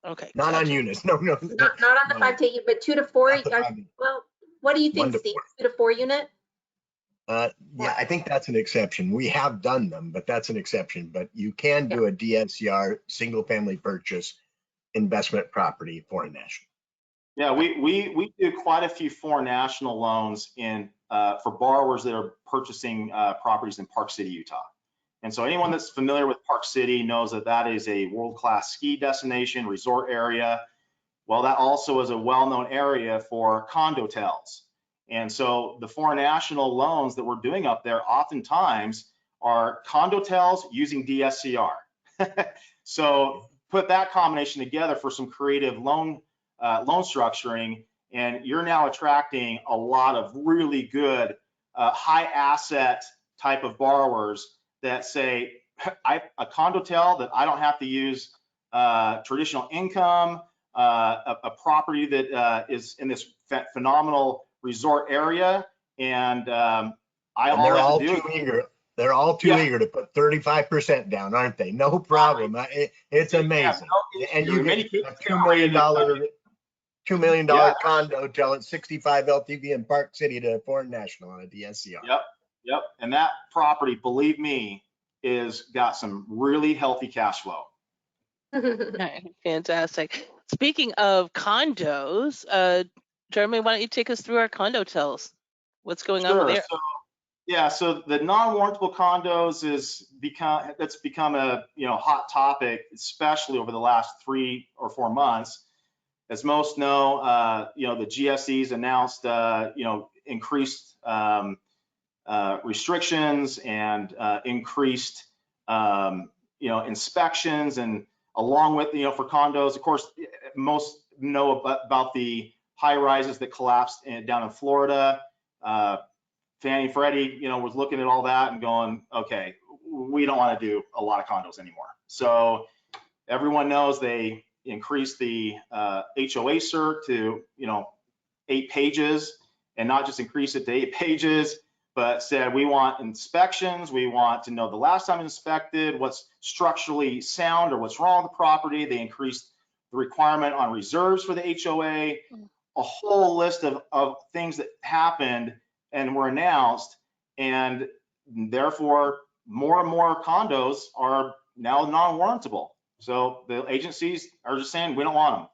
Okay. Not on gotcha. units. No. Not on the No. 5 to 8, but 2 to 4. Not the 5 to 8. Well, what do you think, 1 to Steve? 4. 2 to 4 unit? Yeah, I think that's an exception. We have done them, but that's an exception. But you can do a DSCR single family purchase investment property foreign national. Yeah, we do quite a few foreign national loans in for borrowers that are purchasing properties in Park City, Utah. And so anyone that's familiar with Park City knows that that is a world-class ski destination, resort area. Well, that also is a well-known area for Condotels. And so the foreign national loans that we're doing up there oftentimes are Condotels using DSCR. So put that combination together for some creative loan structuring, and you're now attracting a lot of really good high asset type of borrowers that say, a Condotel that I don't have to use traditional income, a property that is in this phenomenal resort area, and all they're I have all to do too eager. They're all too eager to put 35% down, aren't they? No problem. It's amazing. And you get a $2 million condo till it's 65 LTV in Park City to foreign national on a DSCR. Yep. And that property, believe me, is got some really healthy cash flow. Fantastic. Speaking of condos, Jeremy, why don't you take us through our Condotels? What's going on with there? So the non-warrantable condos that's become a hot topic, especially over the last 3 or 4 months. As most know, the GSEs announced increased restrictions and increased inspections, and along with for condos, of course, most know about the high rises that collapsed down in Florida. Fannie Freddie was looking at all that and going, okay, we don't want to do a lot of condos anymore. So everyone knows they increased the HOA cert to 8 pages, and not just increase it to 8 pages, but said we want inspections, we want to know the last time inspected, what's structurally sound or what's wrong with the property. They increased the requirement on reserves for the HOA, a whole list of things that happened and were announced, and therefore more and more condos are now non-warrantable. So the agencies are just saying we don't want them.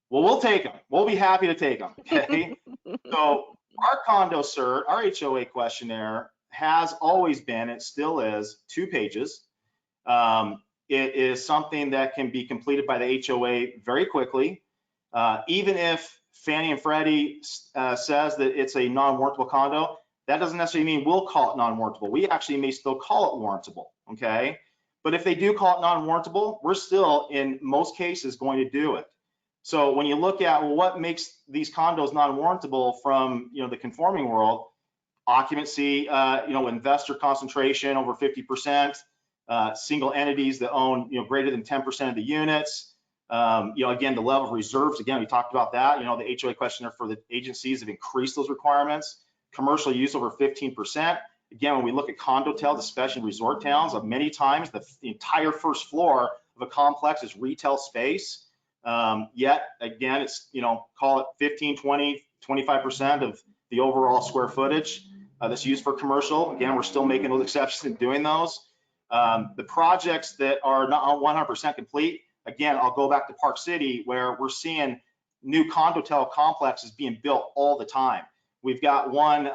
Well, we'll take them. We'll be happy to take them. Okay. So our condo cert, our HOA questionnaire has always been, it still is, 2 pages. It is something that can be completed by the HOA very quickly. Even if Fannie and Freddie says that it's a non-warrantable condo, that doesn't necessarily mean we'll call it non-warrantable. We actually may still call it warrantable, okay? But if they do call it non-warrantable, we're still, in most cases, going to do it. So when you look at what makes these condos non-warrantable from the conforming world, occupancy, investor concentration over 50%, single entities that own greater than 10% of the units, again, the level of reserves, again, we talked about that, the HOA questionnaire for the agencies have increased those requirements, commercial use over 15%. Again, when we look at condotels, especially resort towns, many times the entire first floor of a complex is retail space. Yet again, it's call it 15, 20, 25% of the overall square footage that's used for commercial. Again, we're still making those exceptions and doing those. The projects that are not 100% complete, again, I'll go back to Park City, where we're seeing new condotel complexes being built all the time. We've got one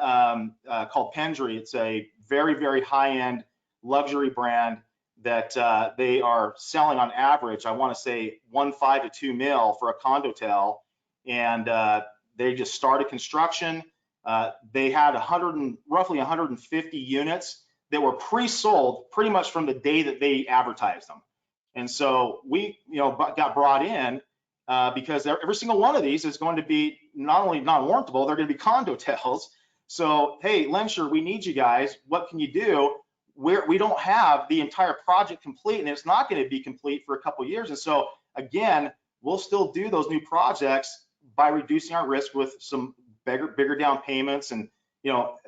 called Pendry. It's a very, very high-end luxury brand that they are selling on average, I want to say 1.5 to 2 mil for a condotel, and they just started construction. They had roughly 150 units that were pre-sold pretty much from the day that they advertised them. And so we, got brought in because every single one of these is going to be not only non-warrantable, they're going to be Condotels. So, hey, LendSure, we need you guys. What can you do? We don't have the entire project complete, and it's not going to be complete for a couple of years. And so, again, we'll still do those new projects by reducing our risk with some bigger down payments, and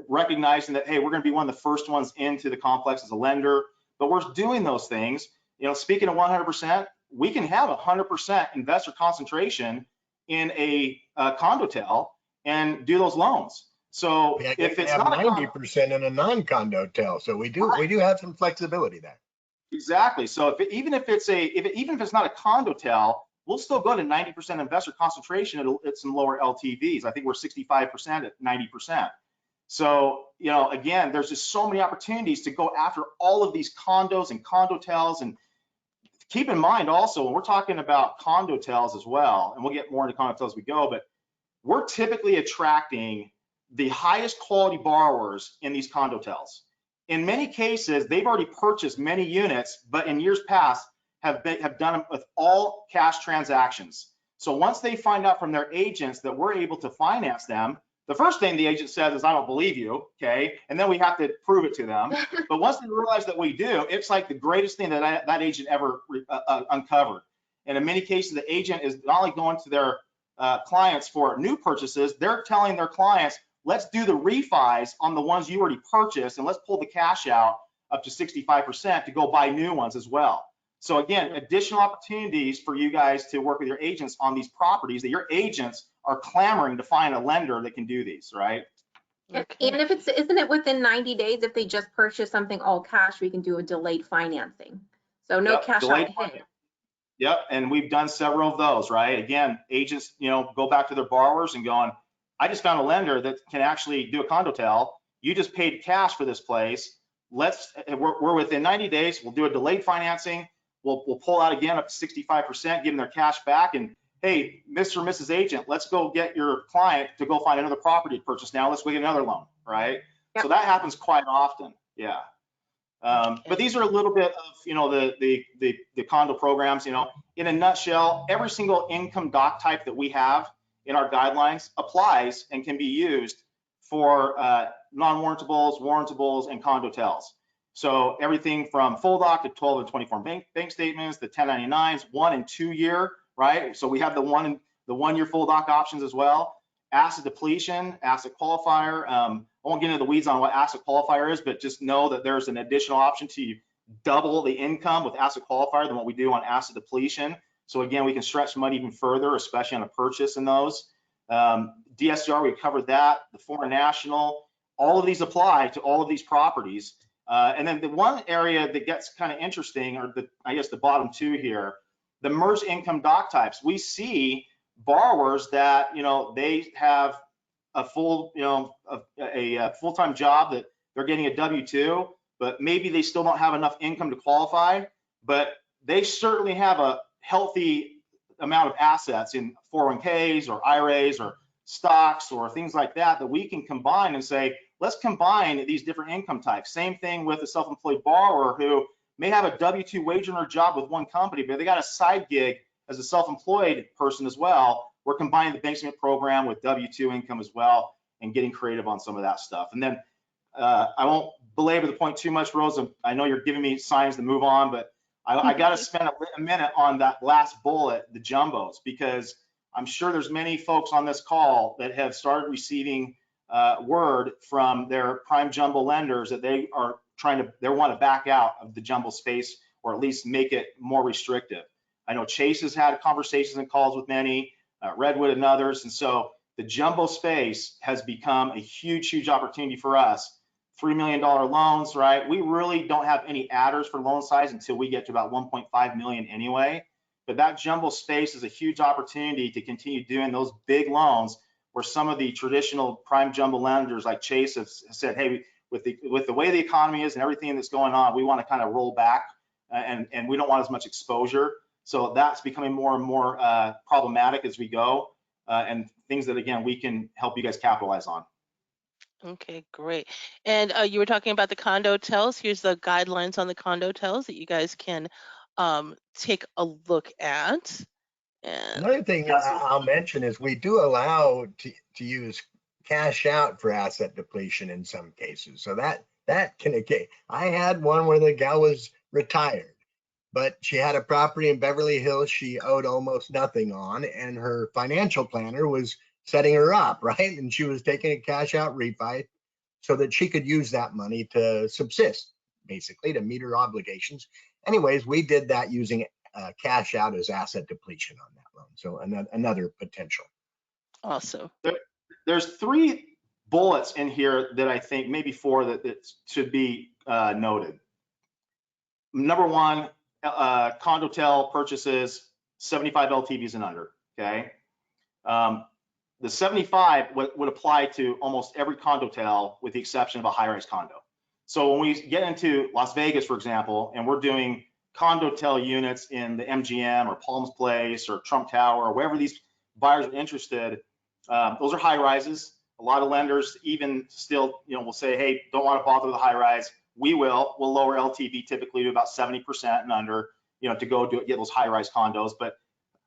recognizing that, hey, we're going to be one of the first ones into the complex as a lender. But we're doing those things. Speaking of 100%, we can have 100% investor concentration in a condotel and do those loans. So if it's have not 90% in a non-condotel, so we do have some flexibility there. Exactly. So even if it's not a condotel, we'll still go to 90% investor concentration at some lower LTVs. I think we're 65% at 90%. So, again, there's just so many opportunities to go after all of these condos and condotels. And keep in mind also, when we're talking about condotels as well, and we'll get more into condotels as we go, but we're typically attracting the highest quality borrowers in these condotels. In many cases, they've already purchased many units, but in years past have done them with all cash transactions. So once they find out from their agents that we're able to finance them, the first thing the agent says is, I don't believe you, okay? And then we have to prove it to them. But once they realize that we do, it's like the greatest thing that that agent ever uncovered. And in many cases, the agent is not only going to their clients for new purchases, they're telling their clients, let's do the refis on the ones you already purchased, and let's pull the cash out up to 65% to go buy new ones as well. So again, additional opportunities for you guys to work with your agents on these properties that your agents are clamoring to find a lender that can do these, right? Okay. And if isn't it within 90 days, if they just purchase something all cash, we can do a delayed financing. So no cash out hit. Yep, and we've done several of those, right? Again, agents, go back to their borrowers and going, I just found a lender that can actually do a condotel. You just paid cash for this place. We're within 90 days. We'll do a delayed financing. We'll pull out again up to 65%, give them their cash back. And hey, Mr. or Mrs. Agent, let's go get your client to go find another property to purchase now. Let's go get another loan, right? Yep. So that happens quite often, yeah. But these are a little bit of, the condo programs, in a nutshell, every single income doc type that we have in our guidelines applies and can be used for non-warrantables, warrantables, and condotels. So everything from full doc to 12 and 24 bank statements, the 1099s, 1 and 2 year, right? So we have the 1 year full doc options as well. Asset depletion, asset qualifier. I won't get into the weeds on what asset qualifier is, but just know that there's an additional option to double the income with asset qualifier than what we do on asset depletion. So again, we can stretch money even further, especially on a purchase in those. DSCR, we covered that. The foreign national, all of these apply to all of these properties. And then the one area that gets kind of interesting, or I guess the bottom two here, the merged income doc types. We see borrowers that they have a full a full-time job that they're getting a W-2, but maybe they still don't have enough income to qualify, but they certainly have a healthy amount of assets in 401ks or IRAs or stocks or things like that we can combine and say, let's combine these different income types. Same thing with a self-employed borrower who may have a W-2 wage earner job with one company, but they got a side gig as a self-employed person as well. We're combining the bank statement program with W-2 income as well and getting creative on some of that stuff. And then I won't belabor the point too much, Rose. I know you're giving me signs to move on, but I got to spend a minute on that last bullet, the jumbos, because I'm sure there's many folks on this call that have started receiving word from their prime jumbo lenders that they want to back out of the jumbo space, or at least make it more restrictive. I know Chase has had conversations and calls with many, Redwood and others, and so the jumbo space has become a huge opportunity for us. $3 million loans, right? We really don't have any adders for loan size until we get to about 1.5 million anyway. But that jumbo space is a huge opportunity to continue doing those big loans where some of the traditional prime jumbo lenders like Chase have said, hey, with the way the economy is and everything that's going on, we want to kind of roll back and we don't want as much exposure. So that's becoming more and more problematic as we go, and things that, again, we can help you guys capitalize on. Okay, great. And you were talking about the Condotels. Here's the guidelines on the Condotels that you guys can take a look at. And Another thing I'll mention is we do allow to use cash out for asset depletion in some cases. So that can occur. I had one where the gal was retired, but she had a property in Beverly Hills she owed almost nothing on, and her financial planner was setting her up, right? And she was taking a cash out refi so that she could use that money to subsist, basically to meet her obligations. Anyways, we did that using cash out as asset depletion on that loan. So another potential. awesome. There's 3 bullets in here that I think, maybe 4, that should be noted. Number 1, Condotel purchases 75 LTVs and under, okay? The 75 would apply to almost every Condotel with the exception of a high-rise condo. So when we get into Las Vegas, for example, and we're doing Condotel units in the MGM or Palms Place or Trump Tower or wherever these buyers are interested, those are high rises. A lot of lenders even still, will say, hey, don't want to bother with the high rise. We'll lower LTV typically to about 70% and under, to go get those high rise condos. But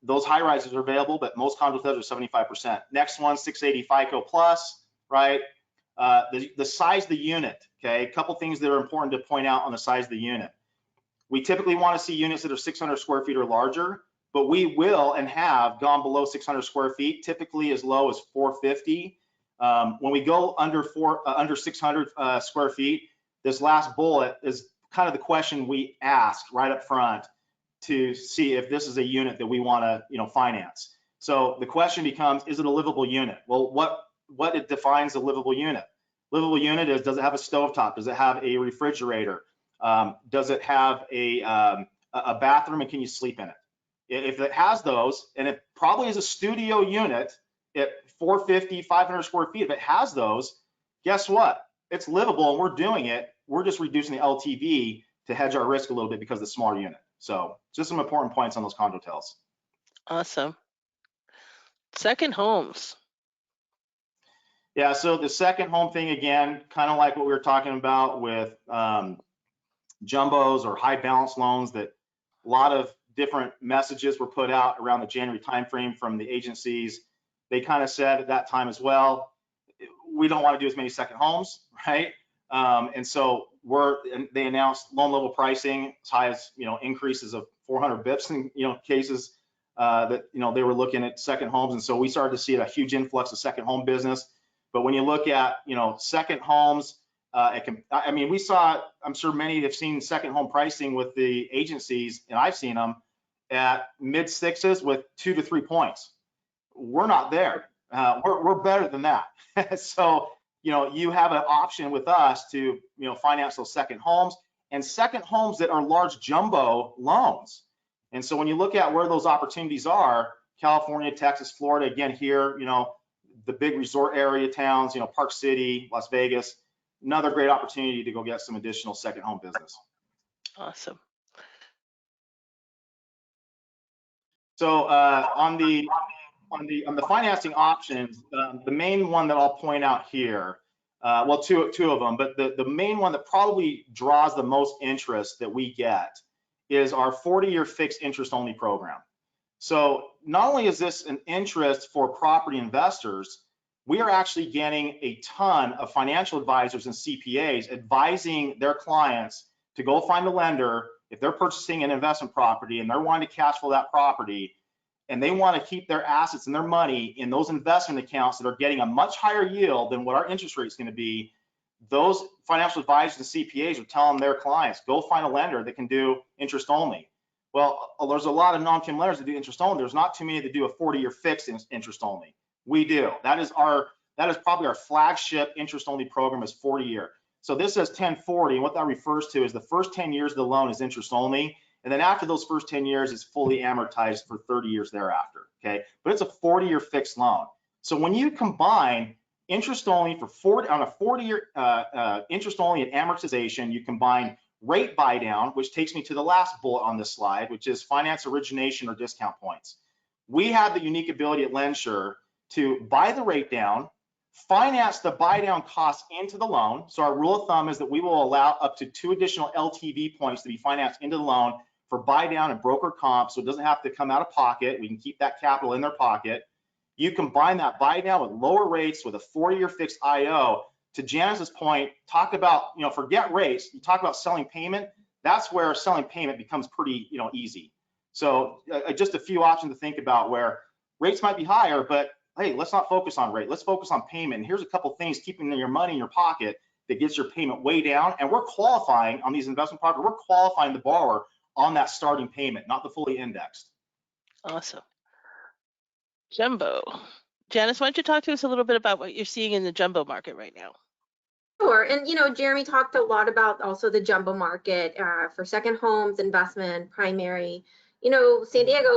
those high rises are available, but most Condotels are 75%. Next one, 680 FICO plus, right? The size of the unit, okay? A couple things that are important to point out on the size of the unit. We typically want to see units that are 600 square feet or larger, but we will and have gone below 600 square feet, typically as low as 450. When we go under 600 square feet, this last bullet is kind of the question we ask right up front to see if this is a unit that we want to, finance. So the question becomes, is it a livable unit? Well, what it defines a livable unit? Livable unit is, does it have a stovetop? Does it have a refrigerator? Does it have a bathroom, and can you sleep in it? If it has those, and it probably is a studio unit at 450, 500 square feet, if it has those, guess what? It's livable and we're doing it. We're just reducing the LTV to hedge our risk a little bit because of the smaller unit. So just some important points on those Condotels. Awesome. Second homes. Yeah, so the second home thing, again, kind of like what we were talking about with jumbos or high balance loans, that a lot of different messages were put out around the January timeframe from the agencies. They kind of said at that time as well, we don't want to do as many second homes, right? And so they announced loan level pricing as high as, increases of 400 bips in, cases that, they were looking at second homes. And so we started to see a huge influx of second home business. But when you look at, second homes, we saw, I'm sure many have seen second home pricing with the agencies, and I've seen them at mid 6s with 2 to 3 points. We're not there. We're better than that. So, you have an option with us to, finance those second homes, and second homes that are large jumbo loans. And so when you look at where those opportunities are, California, Texas, Florida, again here, the big resort area towns, Park City, Las Vegas, another great opportunity to go get some additional second home business. Awesome. So on the financing options, the main one that I'll point out here, well, two of them, but the main one that probably draws the most interest that we get is our 40-year fixed interest only program. So not only is this an interest for property investors, we are actually getting a ton of financial advisors and CPAs advising their clients to go find a lender if they're purchasing an investment property and they're wanting to cash flow that property, and they want to keep their assets and their money in those investment accounts that are getting a much higher yield than what our interest rate is going to be. Those financial advisors and CPAs are telling their clients, go find a lender that can do interest only. Well, there's a lot of non-QM lenders that do interest only. There's not too many that do a 40-year fixed interest only. We do. That is probably our flagship interest only program, is 40-year. So this says 1040, and what that refers to is the first 10 years of the loan is interest only, and then after those first 10 years, it's fully amortized for 30 years thereafter, okay? But it's a 40-year fixed loan. So when you combine interest only on a 40-year interest only and amortization, you combine rate buy down, which takes me to the last bullet on this slide, which is finance origination or discount points. We have the unique ability at LendSure to buy the rate down, finance the buy down costs into the loan. So our rule of thumb is that we will allow up to 2 additional LTV points to be financed into the loan for buy down and broker comp, so it doesn't have to come out of pocket. We can keep that capital in their pocket. You combine that buy down with lower rates with a 4-year fixed IO. To Janice's point, talk about, forget rates. You talk about selling payment. That's where selling payment becomes pretty, easy. So just a few options to think about where rates might be higher, but hey, let's not focus on rate. Let's focus on payment. And here's a couple things keeping your money in your pocket that gets your payment way down. And we're qualifying on these investment properties. We're qualifying the borrower on that starting payment, not the fully indexed. Awesome. Jumbo. Janice, why don't you talk to us a little bit about what you're seeing in the jumbo market right now? Sure. And, Jeremy talked a lot about also the jumbo market for second homes, investment, primary. San Diego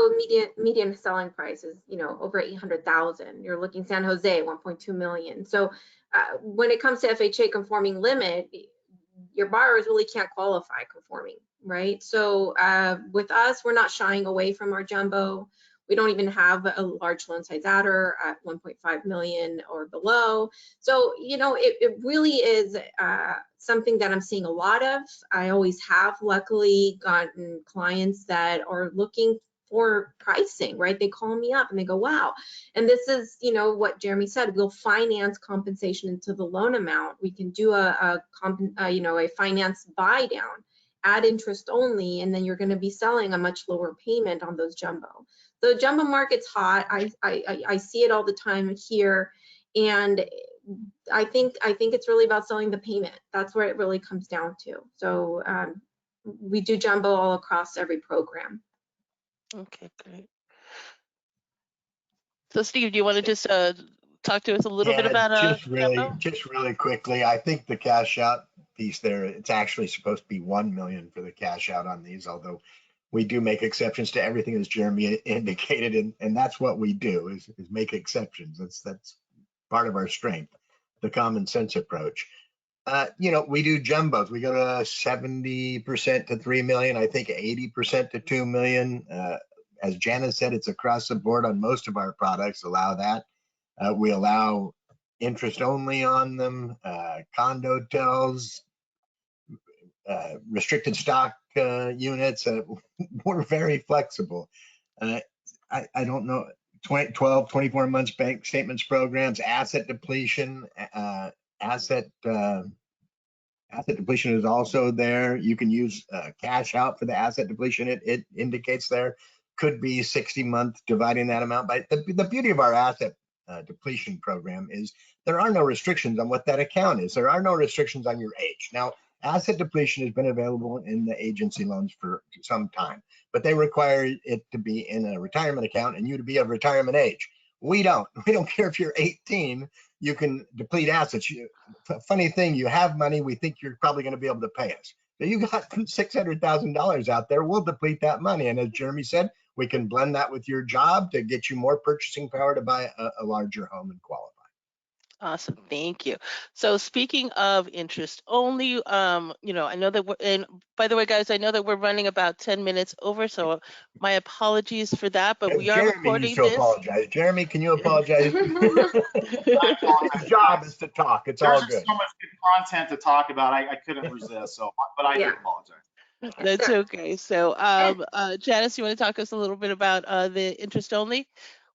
median selling price is, over 800,000. You're looking San Jose, 1.2 million. So when it comes to FHA conforming limit, your borrowers really can't qualify conforming, right? So with us, we're not shying away from our jumbo. We don't even have a large loan size adder at 1.5 million or below. So, it really is something that I'm seeing a lot of. I always have luckily gotten clients that are looking for pricing, right? They call me up and they go, wow. And this is, what Jeremy said, we'll finance compensation into the loan amount. We can do a finance buy down, add interest only, and then you're going to be selling a much lower payment on those jumbo. The jumbo market's hot. I see it all the time here, and I think it's really about selling the payment. That's where it really comes down to. So we do jumbo all across every program. Okay, great. So Steve, do you want to just talk to us a little bit about just really quickly? I think the cash out piece there, it's actually supposed to be 1 million for the cash out on these, although we do make exceptions to everything, as Jeremy indicated, and that's what we do is make exceptions. That's part of our strength, the common sense approach. We do jumbos. We go to 70% to 3 million. I think 80% to 2 million. As Janice said, it's across the board on most of our products. Allow that. We allow interest only on them. Condotels, restricted stock units. We're very flexible. I don't know, 12, 24 months bank statements programs, asset depletion, asset depletion is also there. You can use cash out for the asset depletion. It indicates there could be 60-month dividing that amount by. The beauty of our asset depletion program is there are no restrictions on what that account is. There are no restrictions on your age. Now, asset depletion has been available in the agency loans for some time, but they require it to be in a retirement account and you to be of retirement age. We don't care if you're 18, you can deplete assets. Funny thing, you have money, we think you're probably going to be able to pay us. So you got $600,000 out there, we'll deplete that money. And as Jeremy said, we can blend that with your job to get you more purchasing power to buy a larger home and qualify. Awesome, thank you. So speaking of interest only, I know that and by the way, guys, I know that we're running about 10 minutes over, so my apologies for that, but we are recording this. Apologize. Jeremy, can you apologize? My job is to talk. It's all good. There's so much good content to talk about. I couldn't resist, but I do apologize. That's okay. So Janice, you want to talk to us a little bit about the interest only,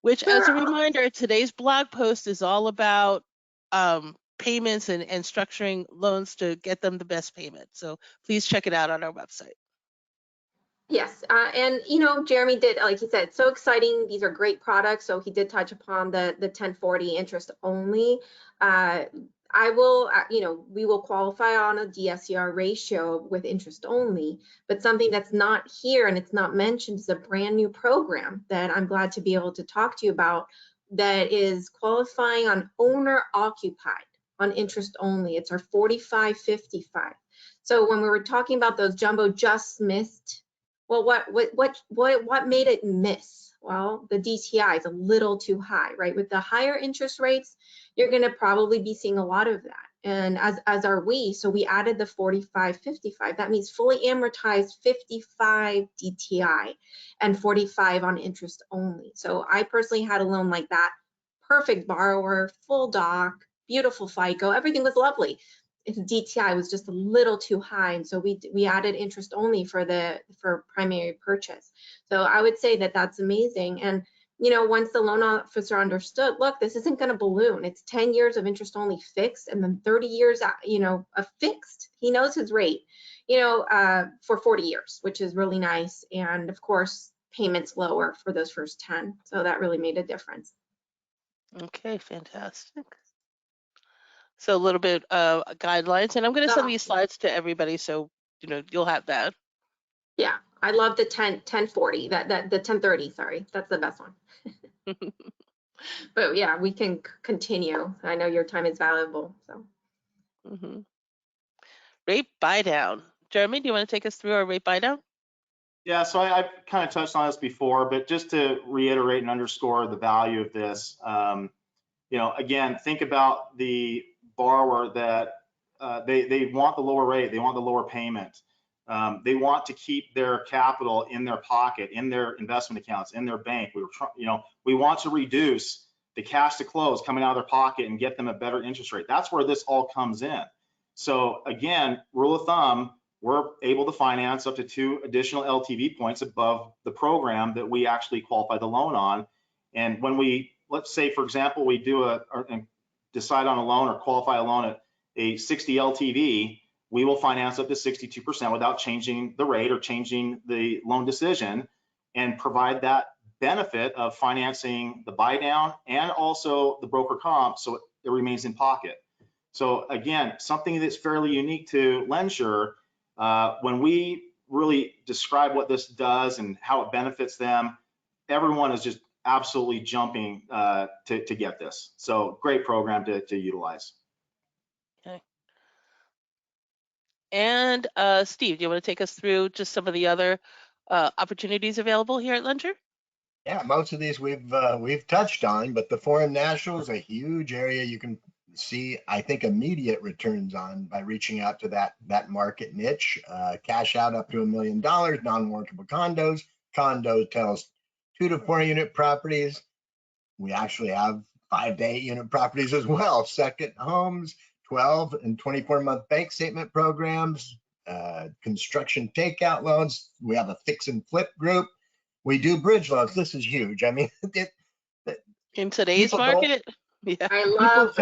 which as a reminder, today's blog post is all about payments and structuring loans to get them the best payment. So please check it out on our website. Yes, and Jeremy did, like he said, so exciting. These are great products. So he did touch upon the 1040 interest only. I will, we will qualify on a DSCR ratio with interest only, but something that's not here and it's not mentioned is a brand new program that I'm glad to be able to talk to you about that is qualifying on owner occupied on interest only. It's our 4555. So when we were talking about those jumbo just missed, well, what made it miss? Well, the DTI is a little too high, right? With the higher interest rates, you're going to probably be seeing a lot of that. And as are we. So we added the 4555. That means fully amortized 55 DTI and 45 on interest only. So I personally had a loan like that. Perfect borrower, full doc, beautiful FICO, everything was lovely. His DTI was just a little too high, and so we added interest only for primary purchase. So I would say that that's amazing. And once the loan officer understood, look, this isn't going to balloon. It's 10 years of interest only fixed, and then 30 years, of fixed. He knows his rate, for 40 years, which is really nice. And of course, payments lower for those first 10. So that really made a difference. Okay, fantastic. So a little bit of guidelines, and I'm going to send these slides to everybody, so you'll have that. Yeah, I love the 1040. The 1030. Sorry, that's the best one. But yeah, we can continue. I know your time is valuable. So. Rate buy down. Jeremy, do you want to take us through our rate buy down? Yeah, so I've kind of touched on this before, but just to reiterate and underscore the value of this, again, think about the borrower that they want the lower rate, they want the lower payment. They want to keep their capital in their pocket, in their investment accounts, in their bank. We want to reduce the cash to close coming out of their pocket and get them a better interest rate. That's where this all comes in. So again, rule of thumb, we're able to finance up to 2 additional LTV points above the program that we actually qualify the loan on. And when let's say, for example, we decide on a loan or qualify a loan at a 60 LTV, we will finance up to 62% without changing the rate or changing the loan decision, and provide that benefit of financing the buy down and also the broker comp, so it remains in pocket. So again, something that's fairly unique to LendSure, when we really describe what this does and how it benefits them, everyone is just absolutely jumping to get this. So great program to utilize. Okay. And Steve, do you want to take us through just some of the other opportunities available here at LendSure? Yeah, most of these we've touched on, but the foreign national is a huge area you can see, I think, immediate returns on by reaching out to that market niche. Cash out up to $1 million, non-warrantable condos, Condotels 2 to 4 unit properties. We actually have 5 to 8 unit properties as well. Second homes, 12 and 24-month bank statement programs, construction takeout loans. We have a fix and flip group. We do bridge loans. This is huge. I mean, in today's market, yeah. I love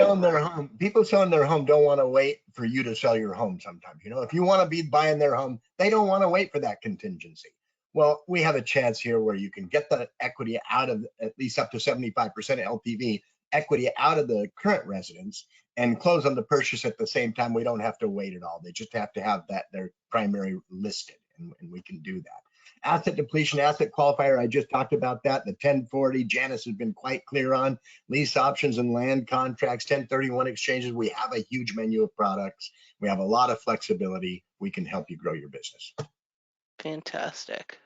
people selling their home don't want to wait for you to sell your home sometimes. If you want to be buying their home, they don't want to wait for that contingency. Well, we have a chance here where you can get the equity out of at least up to 75% LTV equity out of the current residence and close on the purchase at the same time. We don't have to wait at all. They just have to have their primary listed, and we can do that. Asset depletion, asset qualifier, I just talked about that. The 1040, Janice has been quite clear on. Lease options and land contracts, 1031 exchanges. We have a huge menu of products. We have a lot of flexibility. We can help you grow your business. Fantastic.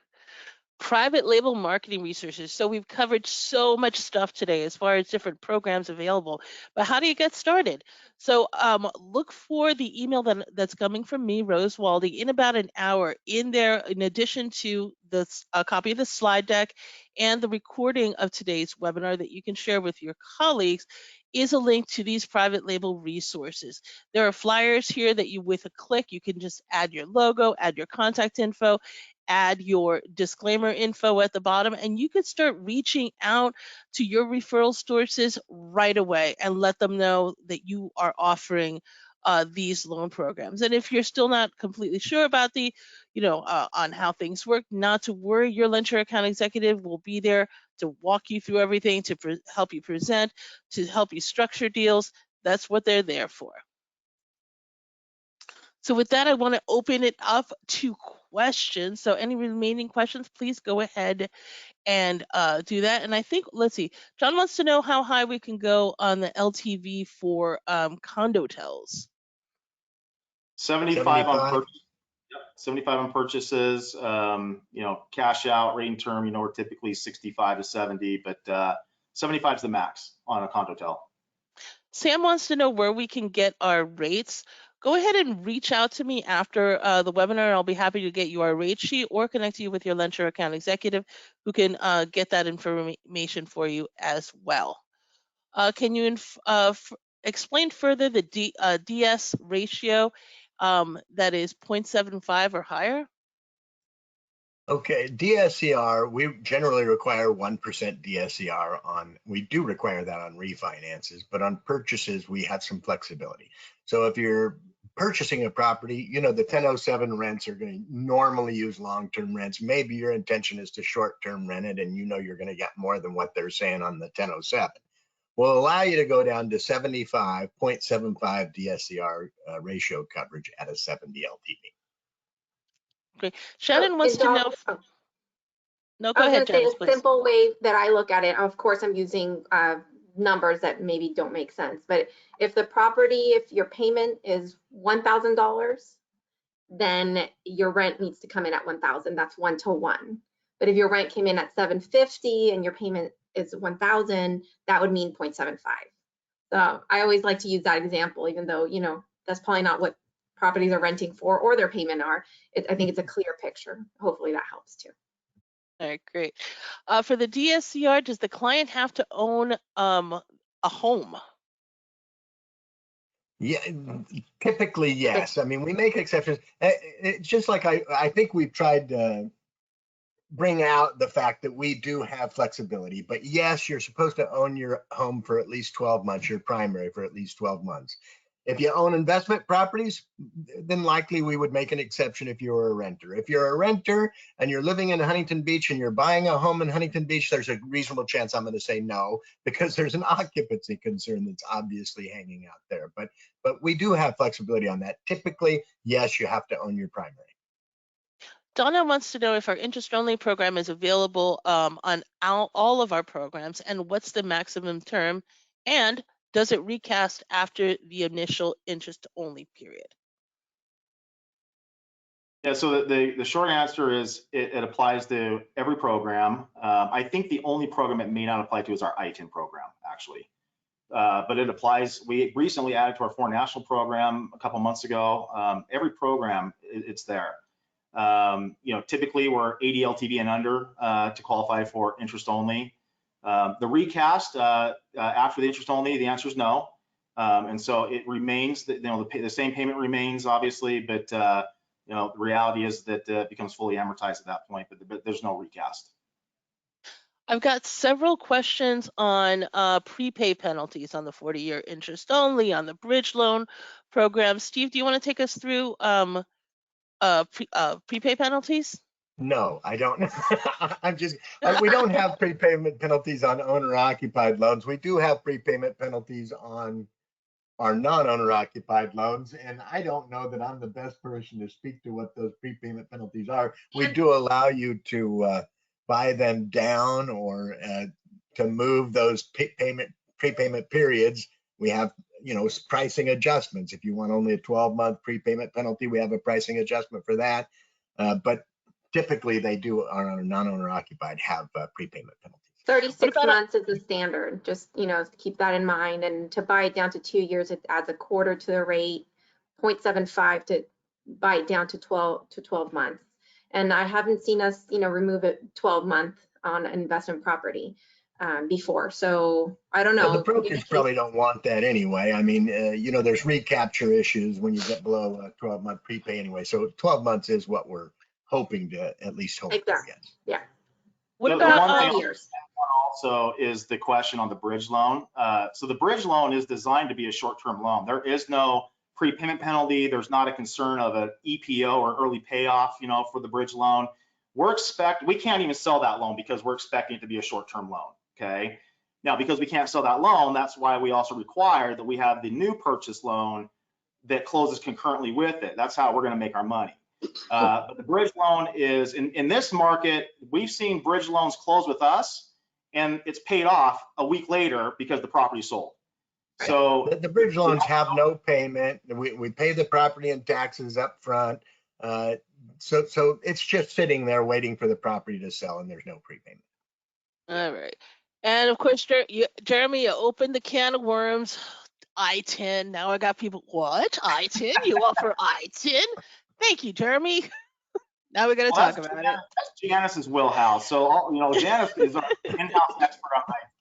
Private label marketing resources. So we've covered so much stuff today as far as different programs available, but how do you get started? So look for the email that's coming from me, Rose Waldy, in about an hour. In there, in addition to a copy of the slide deck and the recording of today's webinar that you can share with your colleagues, is a link to these private label resources. There are flyers here that with a click, you can just add your logo, add your contact info, add your disclaimer info at the bottom, and you can start reaching out to your referral sources right away and let them know that you are offering these loan programs. And if you're still not completely sure about on how things work, not to worry, your LendSure account executive will be there to walk you through everything, to help you present, to help you structure deals. That's what they're there for. So with that, I want to open it up to questions. So any remaining questions, please go ahead and do that. And I think, let's see, John wants to know how high we can go on the LTV for Condotels. 75 on purchase. 75 on purchases. Cash out, rate and term. We're typically 65 to 70, but 75 is the max on a Condotel. Sam wants to know where we can get our rates. Go ahead and reach out to me after the webinar. I'll be happy to get you our rate sheet or connect you with your LendSure account executive who can get that information for you as well. Can you explain further the DS ratio that is 0.75 or higher. Okay, DSCR, we generally require 1% DSCR on, we do require that on refinances, but on purchases, we have some flexibility. So if you're purchasing a property, you know, the 1007 rents are going to normally use long-term rents. Maybe your intention is to short-term rent it and you know you're going to get more than what they're saying on the 1007. Will allow you to go down to 0.75 DSCR ratio coverage at a 70 LTV. Okay. Shannon wants to know. No, go I was ahead, going to say Janice, a please. simple way that I look at it. Of course, I'm using numbers that maybe don't make sense, but if the property, if your payment is $1,000, then your rent needs to come in at 1,000. That's 1-to-1. But if your rent came in at $750 and your payment is 1,000, that would mean 0.75. So I always like to use that example, even though, you know, that's probably not what properties are renting for or their payment are. I think it's a clear picture. Hopefully that helps too. All right, great. For the DSCR, does the client have to own a home? Yeah, typically, yes. I mean, we make exceptions. It's just like I think we've tried to bring out the fact that we do have flexibility. But yes, you're supposed to own your home for at least 12 months, your primary for at least 12 months. If you own investment properties, then likely we would make an exception if you're a renter. If you're a renter and you're living in Huntington Beach and you're buying a home in Huntington Beach, there's a reasonable chance I'm going to say no, because there's an occupancy concern that's obviously hanging out there. But we do have flexibility on that. Typically, yes, you have to own your primary. Donna wants to know if our interest-only program is available on all of our programs, and what's the maximum term, and does it recast after the initial interest-only period? Yeah, so the short answer is it applies to every program. I think the only program it may not apply to is our ITIN program, actually. But it applies. We recently added to our foreign national program a couple months ago. Every program, it's there. You know, typically we're 80 LTV and under to qualify for interest only. The recast after the interest only, the answer is no. And so it remains that, you know, the same payment remains obviously, but you know, the reality is that it becomes fully amortized at that point, but there's no recast. I've got several questions on prepay penalties on the 40-year interest only, on the bridge loan program. Steve, do you want to take us through prepay penalties? No, I don't. We don't have prepayment penalties on owner occupied loans. We do have prepayment penalties on our non-owner occupied loans. And I don't know that I'm the best person to speak to what those prepayment penalties are. We do allow you to buy them down or to move those prepayment periods. We have, you know, pricing adjustments. If you want only a 12-month prepayment penalty, we have a pricing adjustment for that. But typically they do, our non-owner occupied have prepayment penalties. 36 months is the standard, just, you know, keep that in mind. And to buy it down to 2 years, it adds a quarter to the rate, 0.75 to buy it down to 12 months. And I haven't seen us, you know, remove it 12 months on an investment property before. So I don't know. Well, the brokers probably don't want that anyway. I mean, you know, there's recapture issues when you get below a 12-month prepay anyway. So 12 months is what we're hoping to at least hope. Exactly. Yeah. What about 5 years? Also is the question on the bridge loan. So the bridge loan is designed to be a short-term loan. There is no prepayment penalty. There's not a concern of an EPO or early payoff, you know, for the bridge loan. We can't even sell that loan because we're expecting it to be a short-term loan, okay? Now, because we can't sell that loan, that's why we also require that we have the new purchase loan that closes concurrently with it. That's how we're gonna make our money. But the bridge loan is, in this market, we've seen bridge loans close with us and it's paid off a week later because the property sold. So the bridge loans have no payment. We pay the property and taxes up front. So it's just sitting there waiting for the property to sell and there's no prepayment. All right. And of course, Jeremy, you opened the can of worms. ITIN. Now I got people, what? ITIN? You offer ITIN? Thank you, Jeremy. Now we're going to talk about it. That's Janice's wheelhouse. So, you know, Janice is our in-house expert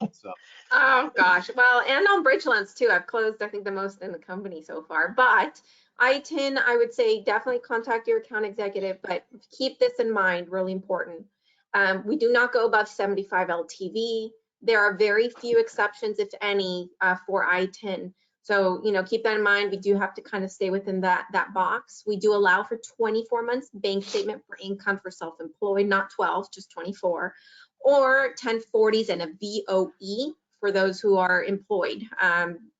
on So Oh gosh, well, and on bridge loans too. I've closed, I think, the most in the company so far. But ITIN, I would say definitely contact your account executive, but keep this in mind, really important. We do not go above 75 LTV. There are very few exceptions, if any, for ITIN. So, keep that in mind. We do have to kind of stay within that box. We do allow for 24 months bank statement for income for self-employed, not 12, just 24, or 1040s and a VOE for those who are employed.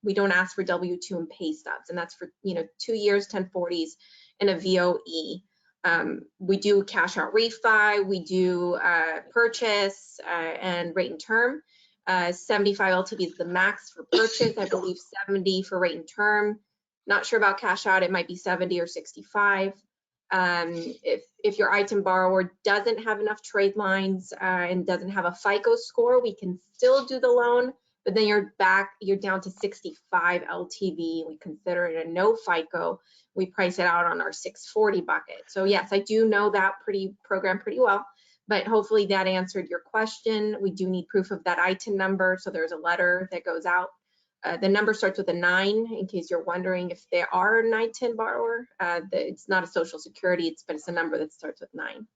We don't ask for W-2 and pay stubs, and that's for 2 years, 1040s, and a VOE. We do cash out refi, we do purchase and rate and term. 75 LTV is the max for purchase. I believe 70 for rate and term. Not sure about cash out, it might be 70 or 65. If your ITIN borrower doesn't have enough trade lines and doesn't have a FICO score, we can still do the loan, but then you're down to 65 LTV. We consider it a no FICO. We price it out on our 640 bucket. So yes, I do know that program pretty well, but hopefully that answered your question. We do need proof of that ITIN number, so there's a letter that goes out. The number starts with a 9, in case you're wondering if they are an ITIN borrower. It's not a social security, but it's a number that starts with 9.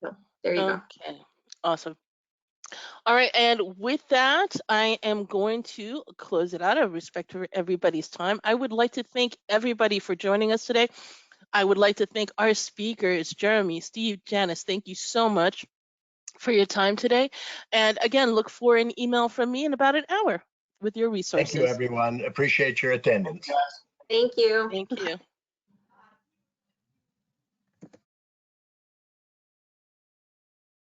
So there you go. Okay, awesome. All right, and with that, I am going to close it out. I respect everybody's time. I would like to thank everybody for joining us today. I would like to thank our speakers, Jeremy, Steve, Janice. Thank you so much for your time today. And again, look for an email from me in about an hour with your resources. Thank you, everyone. Appreciate your attendance. Thank you. Thank you.